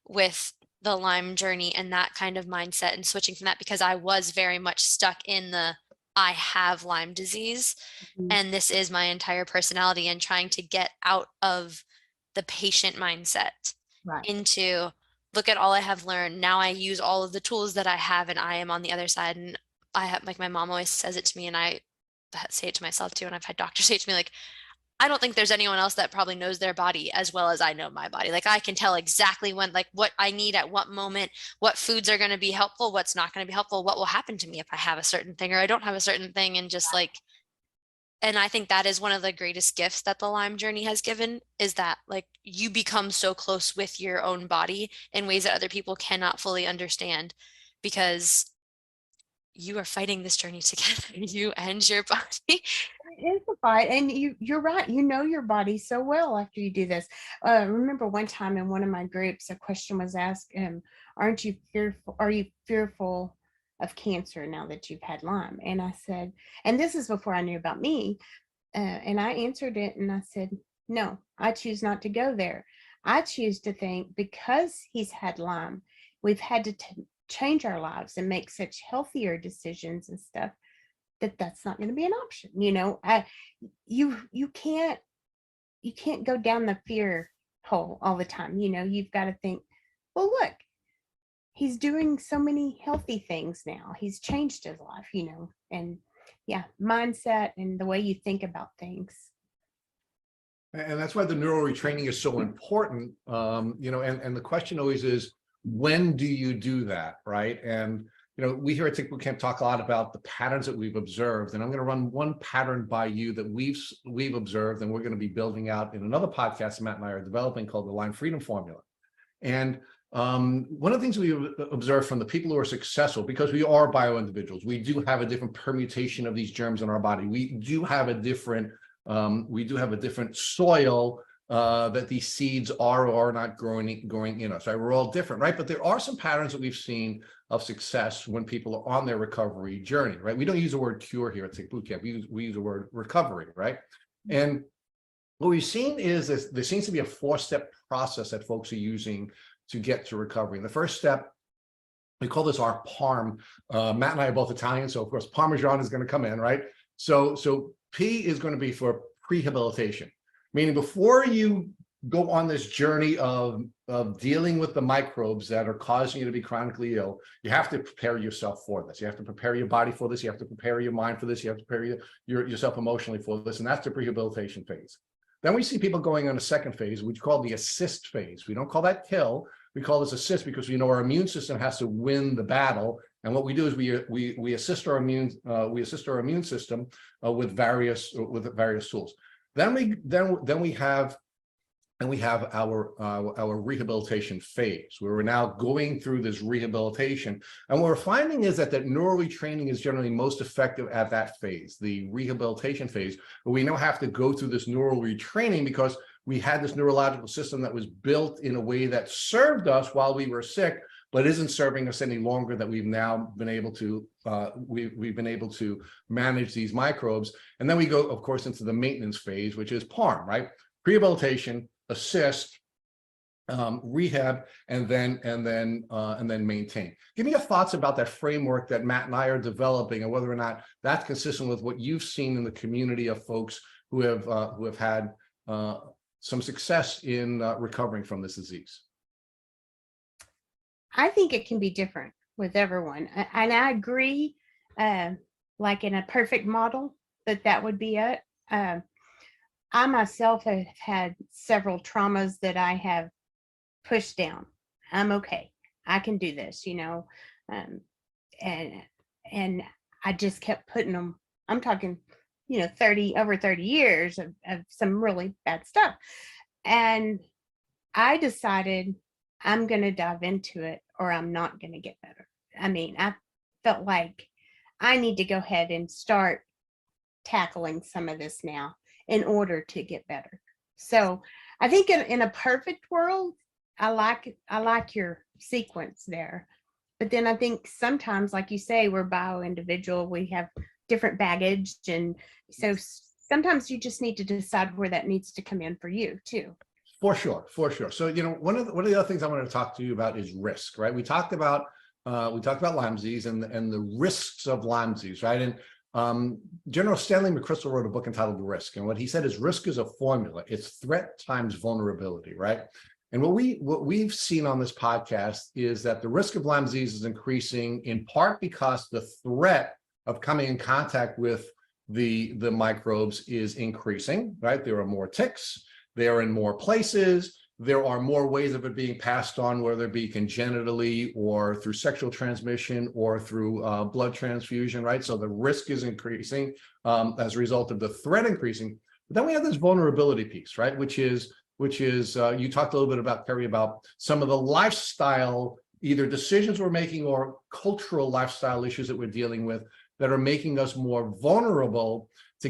with the Lyme journey and that kind of mindset, and switching from that because I was very much stuck in I have Lyme disease Mhm. and this is my entire personality, and trying to get out of the patient mindset Right. into look at all I have learned. Now I use all of the tools that I have, and I am on the other side. And I have, like, my mom always says it to me, and I say it to myself too. And I've had doctors say it to me, like, I don't think there's anyone else that probably knows their body as well as I know my body. Like, I can tell exactly when, like, what I need at what moment, what foods are going to be helpful, what's not going to be helpful, what will happen to me if I have a certain thing or I don't have a certain thing. And just like, and I think that is one of the greatest gifts that the Lyme journey has given, is that, like, you become so close with your own body in ways that other people cannot fully understand, because you are fighting this journey together, you and your body. It is a fight, and you're right. You know your body so well after you do this. Remember one time in one of my groups, a question was asked, aren't you fearful? Are you fearful of cancer now that you've had Lyme? And I said, and this is before I knew about me, and I answered it, and I said, no, I choose not to go there. I choose to think because he's had Lyme, we've had to change our lives and make such healthier decisions and stuff, that's not going to be an option. You can't go down the fear hole all the time. You've got to think, well, look, he's doing so many healthy things now. He's changed his life, and yeah, mindset and the way you think about things. And that's why the neural retraining is so important. And the question always is, when do you do that, right? And we here at Tick Boot Camp talk a lot about the patterns that we've observed, and I'm going to run one pattern by you that we've observed, and we're going to be building out in another podcast Matt and I are developing, called the Lyme Freedom Formula. And one of the things we observe from the people who are successful, because we are bio individuals, we do have a different permutation of these germs in our body. We do have a different soil that these seeds are or are not growing in us. Right? We're all different, right? But there are some patterns that we've seen of success when people are on their recovery journey, right? We don't use the word cure here at Tick Boot Camp. We use the word recovery, right? And what we've seen is there seems to be a 4-step process that folks are using to get to recovery. And the first step, we call this our PARM. Matt and I are both Italian, so of course Parmesan is going to come in, right? So P is going to be for prehabilitation, meaning before you go on this journey of dealing with the microbes that are causing you to be chronically ill, you have to prepare yourself for this. You have to prepare your body for this. You have to prepare your mind for this. You have to prepare yourself emotionally for this. And that's the prehabilitation phase. Then we see people going on a second phase, which we call the assist phase. We don't call that kill. We call this assist because we know our immune system has to win the battle. And what we do is we assist our immune system with various tools. Then we have our rehabilitation phase, where we're now going through this rehabilitation. And what we're finding is that neural retraining is generally most effective at that phase, the rehabilitation phase, but we now have to go through this neural retraining because we had this neurological system that was built in a way that served us while we were sick, but isn't serving us any longer, that we've now been able to we've been able to manage these microbes. And then we go, of course, into the maintenance phase, which is PARM, right? Rehabilitation, assist, rehab, and then maintain. Give me your thoughts about that framework that Matt and I are developing, and whether or not that's consistent with what you've seen in the community of folks who have had some success in recovering from this disease. I think it can be different with everyone. And I agree, like in a perfect model, that would be it. I myself have had several traumas that I have pushed down. I'm okay. I can do this, and I just kept putting them. I'm talking, over 30 years of some really bad stuff. And I decided I'm going to dive into it or I'm not going to get better. I mean, I felt like I need to go ahead and start tackling some of this now in order to get better. So I think in a perfect world, I like your sequence there. But then I think sometimes, like you say, we're bio-individual, we have different baggage. And so sometimes you just need to decide where that needs to come in for you too. For sure, for sure. So, one of the other things I wanted to talk to you about is risk, right? We talked about Lyme disease and the risks of Lyme disease, right? And General Stanley McChrystal wrote a book entitled The Risk. And what he said is risk is a formula. It's threat times vulnerability, right? And what we've seen on this podcast is that the risk of Lyme disease is increasing in part because the threat of coming in contact with the microbes is increasing, right? There are more ticks, they're in more places, there are more ways of it being passed on, whether it be congenitally or through sexual transmission or through blood transfusion, right? So the risk is increasing as a result of the threat increasing. But then we have this vulnerability piece, right? Which is you talked a little bit about, Kerri, about some of the lifestyle, either decisions we're making or cultural lifestyle issues that we're dealing with that are making us more vulnerable to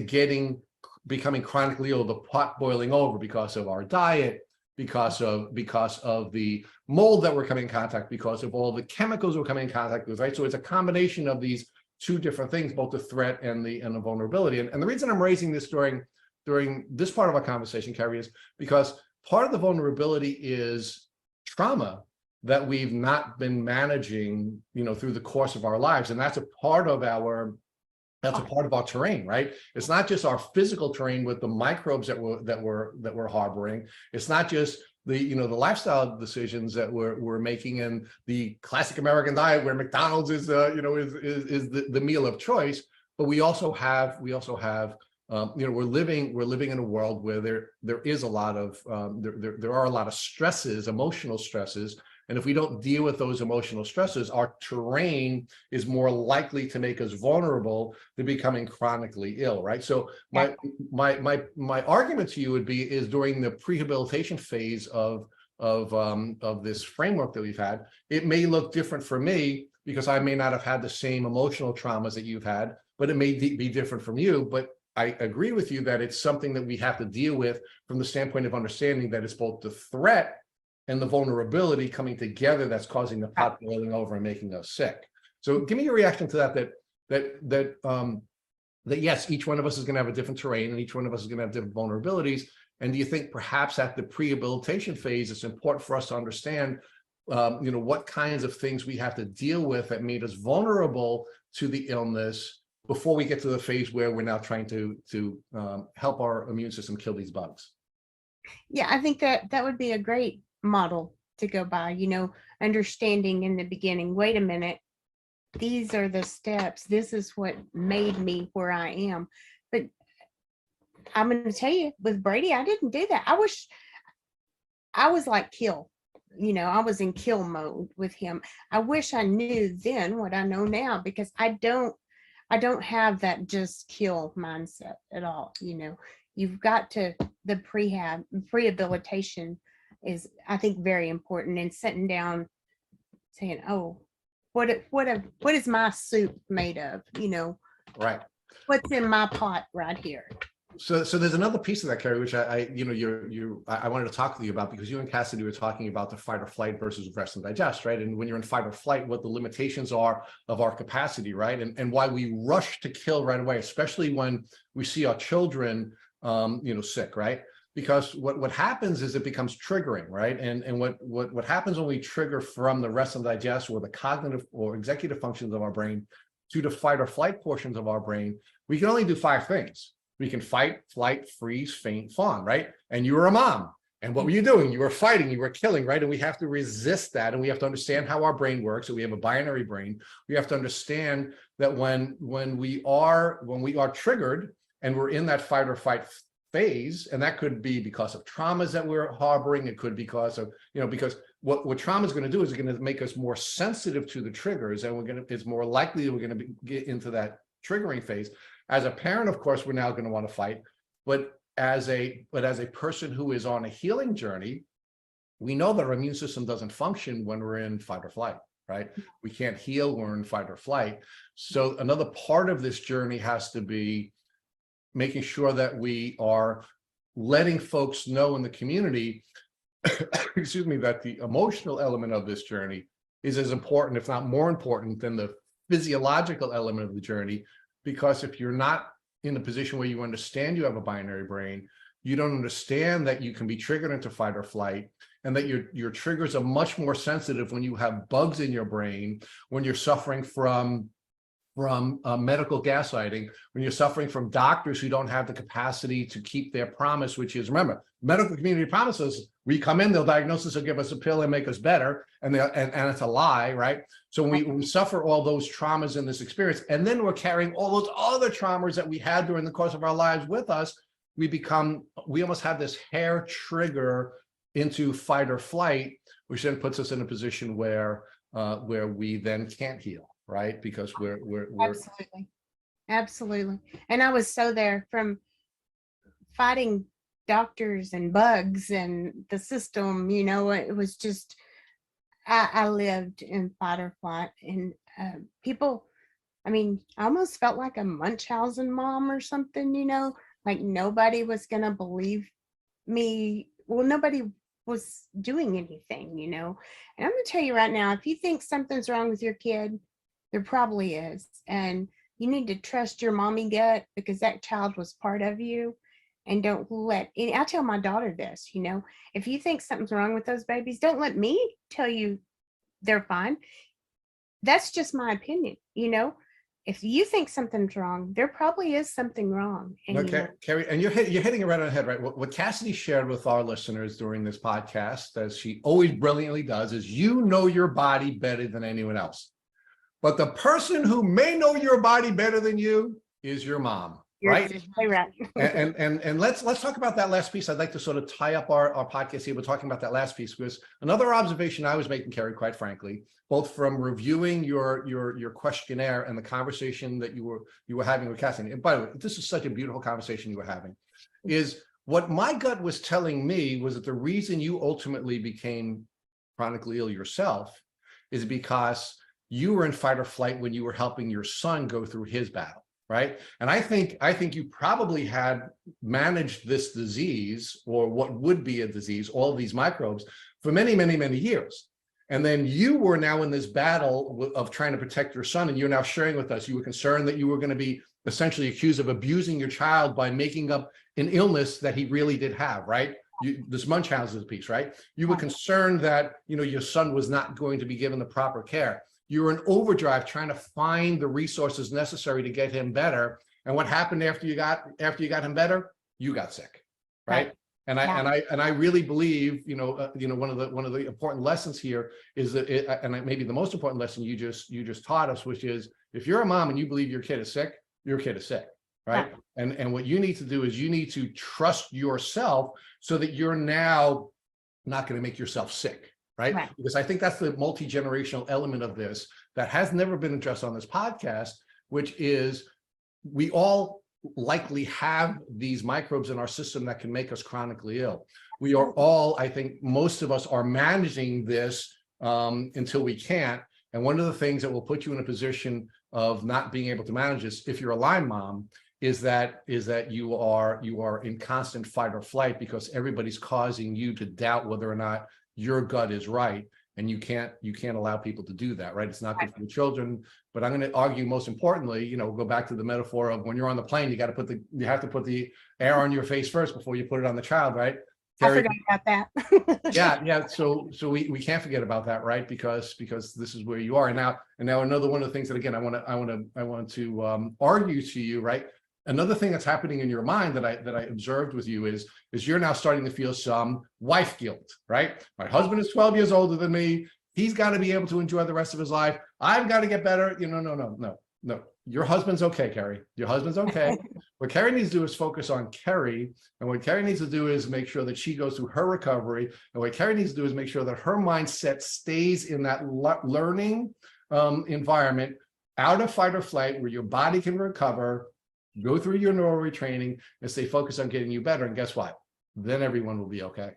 becoming chronically ill, the pot boiling over because of our diet, because of the mold that we're coming in contact, because of all the chemicals we're coming in contact with, right? So it's a combination of these two different things, both the threat and the vulnerability. And the reason I'm raising this during this part of our conversation, Kerri, is because part of the vulnerability is trauma that we've not been managing, through the course of our lives. And that's a part of our terrain, right? It's not just our physical terrain with the microbes that we're harboring. It's not just the lifestyle decisions that we're making and the classic American diet where McDonald's is the meal of choice. But we also have we're living in a world where there is a lot of there are a lot of stresses, emotional stresses. And if we don't deal with those emotional stresses, our terrain is more likely to make us vulnerable to becoming chronically ill, right? So my argument to you is during the prehabilitation phase of this framework that we've had, it may look different for me because I may not have had the same emotional traumas that you've had, but it may be different from you. But I agree with you that it's something that we have to deal with from the standpoint of understanding that it's both the threat and the vulnerability coming together that's causing the pot boiling over and making us sick. So give me your reaction to that yes, each one of us is going to have a different terrain and each one of us is going to have different vulnerabilities. And do you think perhaps at the prehabilitation phase, it's important for us to understand, what kinds of things we have to deal with that made us vulnerable to the illness before we get to the phase where we're now trying to help our immune system kill these bugs? Yeah, I think that would be a great model to go by, understanding in the beginning, wait a minute, these are the steps, this is what made me where I am. But I'm going to tell you, with Brady, I didn't do that. I was like kill, I was in kill mode with him. I wish I knew then what I know now, because I don't have that just kill mindset at all. You've got to, the prehabilitation is, I think, very important, and sitting down saying, oh, what is my soup made of? Right. What's in my pot right here? So there's another piece of that, Kerri, which I wanted to talk to you about, because you and Cassidy were talking about the fight or flight versus rest and digest, right? And when you're in fight or flight, what the limitations are of our capacity, right? And why we rush to kill right away, especially when we see our children, sick, right? Because what happens is it becomes triggering, right? And what happens when we trigger from the rest and digest or the cognitive or executive functions of our brain to the fight or flight portions of our brain, we can only do 5 things. We can fight, flight, freeze, faint, fawn, right? And you were a mom. And what were you doing? You were fighting, you were killing, right? And we have to resist that. And we have to understand how our brain works. So we have a binary brain. We have to understand that when we are triggered and we're in that fight or fight phase, and that could be because of traumas that we're harboring. It could be because of, because what trauma is going to do is it's going to make us more sensitive to the triggers, and it's more likely that we're going to get into that triggering phase. As a parent, of course, we're now going to want to fight, but as a person who is on a healing journey, we know that our immune system doesn't function when we're in fight or flight, right? We can't heal when we're in fight or flight. So another part of this journey has to be making sure that we are letting folks know in the community, excuse me, that the emotional element of this journey is as important, if not more important, than the physiological element of the journey. Because if you're not in a position where you understand you have a binary brain, you don't understand that you can be triggered into fight or flight, and that your triggers are much more sensitive when you have bugs in your brain, when you're suffering from medical gaslighting, when you're suffering from doctors who don't have the capacity to keep their promise, which is, remember, medical community promises, we come in, they'll diagnose us, they'll give us a pill and make us better, and it's a lie, right? So when we suffer all those traumas in this experience, and then we're carrying all those other traumas that we had during the course of our lives with us, we almost have this hair trigger into fight or flight, which then puts us in a position where we then can't heal, right? Because we're absolutely. And I was so there, from fighting doctors and bugs and the system, it was just, I lived in fight or flight, and people, I almost felt like a Munchausen mom or something, like nobody was going to believe me. Well, nobody was doing anything, and I'm going to tell you right now, if you think something's wrong with your kid, there probably is. And you need to trust your mommy gut, because that child was part of you. And don't let, I tell my daughter this, if you think something's wrong with those babies, don't let me tell you they're fine. That's just my opinion, If you think something's wrong, there probably is something wrong. And, okay, Kerri, and you're hitting it right on the head, right? What Cassidy shared with our listeners during this podcast, as she always brilliantly does, is you know your body better than anyone else. But the person who may know your body better than you is your mom, right? Right. And let's talk about that last piece. I'd like to sort of tie up our podcast here. We're talking about that last piece, because another observation I was making, Kerri, quite frankly, both from reviewing your questionnaire and the conversation that you were having with Cassidy. And by the way, this is such a beautiful conversation you were having. Is what my gut was telling me was that the reason you ultimately became chronically ill yourself is because you were in fight or flight when you were helping your son go through his battle, right? And I think you probably had managed this disease, or what would be a disease, all of these microbes, for many, many, many years. And then you were now in this battle of trying to protect your son, and you're now sharing with us, you were concerned that you were going to be essentially accused of abusing your child by making up an illness that he really did have, right? This Munchausen piece, right? You were concerned that, your son was not going to be given the proper care. You were in overdrive trying to find the resources necessary to get him better. And what happened after you got him better? You got sick, right? And I really believe, one of the important lessons here is that, and maybe the most important lesson you just taught us, which is, if you're a mom and you believe your kid is sick, your kid is sick, right? And what you need to do is you need to trust yourself so that you're now not going to make yourself sick. Right? Because I think that's the multi-generational element of this that has never been addressed on this podcast, which is, we all likely have these microbes in our system that can make us chronically ill. We are all, I think most of us are managing this until we can't. And one of the things that will put you in a position of not being able to manage this, if you're a Lyme mom, is that you are in constant fight or flight, because everybody's causing you to doubt whether or not your gut is right, and you can't allow people to do that, right? It's not good for the children. But I'm going to argue, most importantly, go back to the metaphor of when you're on the plane, you have to put the air on your face first before you put it on the child, right? Kerri, I forgot about that. yeah. So we can't forget about that, right? Because this is where you are. And now another one of the things that, again, I want to argue to you, right? Another thing that's happening in your mind that I observed with you is you're now starting to feel some wife guilt, right? My husband is 12 years older than me. He's got to be able to enjoy the rest of his life. I've got to get better. No. Your husband's okay, Kerri. Your husband's okay. What Kerri needs to do is focus on Kerri. And what Kerri needs to do is make sure that she goes through her recovery. And what Kerri needs to do is make sure that her mindset stays in that learning environment, out of fight or flight, where your body can recover, go through your neuro retraining and stay focused on getting you better. And guess what? Then everyone will be okay.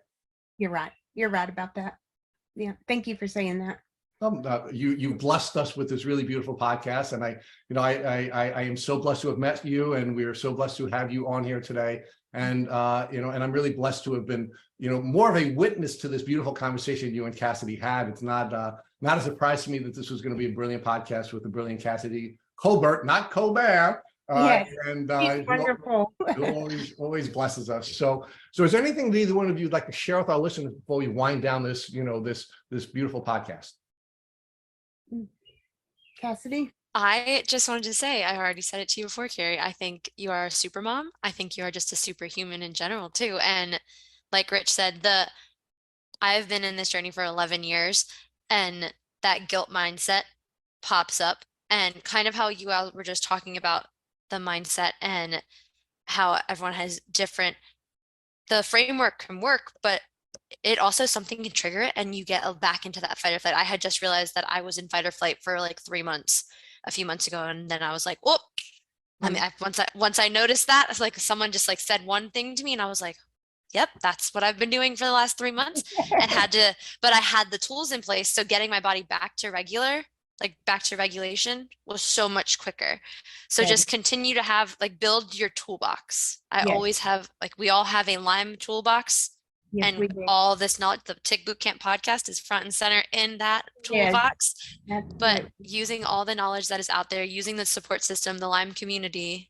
You're right. You're right about that. Yeah. Thank you for saying that. You blessed us with this really beautiful podcast, and I am so blessed to have met you, and we are so blessed to have you on here today. And and I'm really blessed to have been more of a witness to this beautiful conversation you and Cassidy had. It's not a surprise to me that this was going to be a brilliant podcast with the brilliant Cassidy Colbert, not Colbert. Yes, and he's wonderful. always blesses us. So is there anything that either one of you would like to share with our listeners before we wind down this this beautiful podcast? Cassidy? I just wanted to say, I already said it to you before, Kerri. I think you are a super mom. I think you are just a superhuman in general too. And like Rich said, I've been in this journey for 11 years, and that guilt mindset pops up, and kind of how you all were just talking about the mindset and how everyone has different, the framework can work, but it also something can trigger it and you get back into that fight or flight. I had just realized that I was in fight or flight for like 3 months a few months ago, and then I was like, "Whoop!" I mean, once I noticed that, it's like someone just like said one thing to me, and I was like, "Yep, that's what I've been doing for the last 3 months," and but I had the tools in place, so getting my body back to back to regulation was so much quicker. So just continue to build your toolbox. I always have, we all have a Lyme toolbox. Yes, and all this knowledge, the Tick Bootcamp podcast is front and center in that toolbox. But using all the knowledge that is out there, using the support system, the Lyme community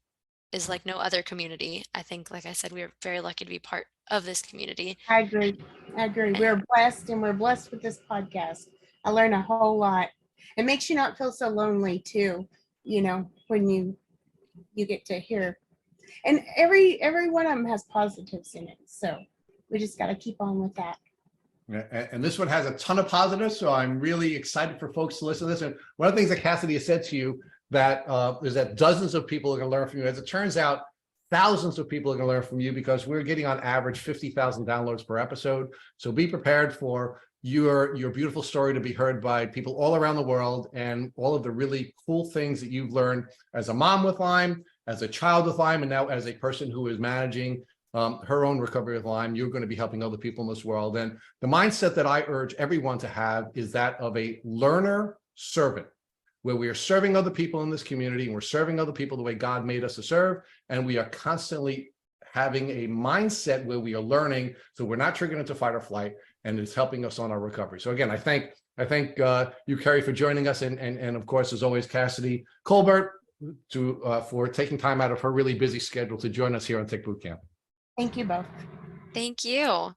is like no other community. I think, like I said, we are very lucky to be part of this community. I agree. We're blessed, and we're blessed with this podcast. I learn a whole lot. It makes you not feel so lonely too, when you get to hear. And every one of them has positives in it. So we just got to keep on with that. And this one has a ton of positives, so I'm really excited for folks to listen to this. And one of the things that Cassidy has said to you that is that dozens of people are going to learn from you. As it turns out, thousands of people are going to learn from you, because we're getting on average 50,000 downloads per episode. So be prepared for your beautiful story to be heard by people all around the world, and all of the really cool things that you've learned as a mom with Lyme, as a child with Lyme, and now as a person who is managing her own recovery with Lyme. You're going to be helping other people in this world. And the mindset that I urge everyone to have is that of a learner servant, where we are serving other people in this community, and we're serving other people the way God made us to serve. And we are constantly having a mindset where we are learning, so we're not triggered into fight or flight, and it's helping us on our recovery. So again, I thank you, Kerri, for joining us, and of course, as always, Cassidy Colbert for taking time out of her really busy schedule to join us here on Tick Bootcamp. Thank you both. Thank you.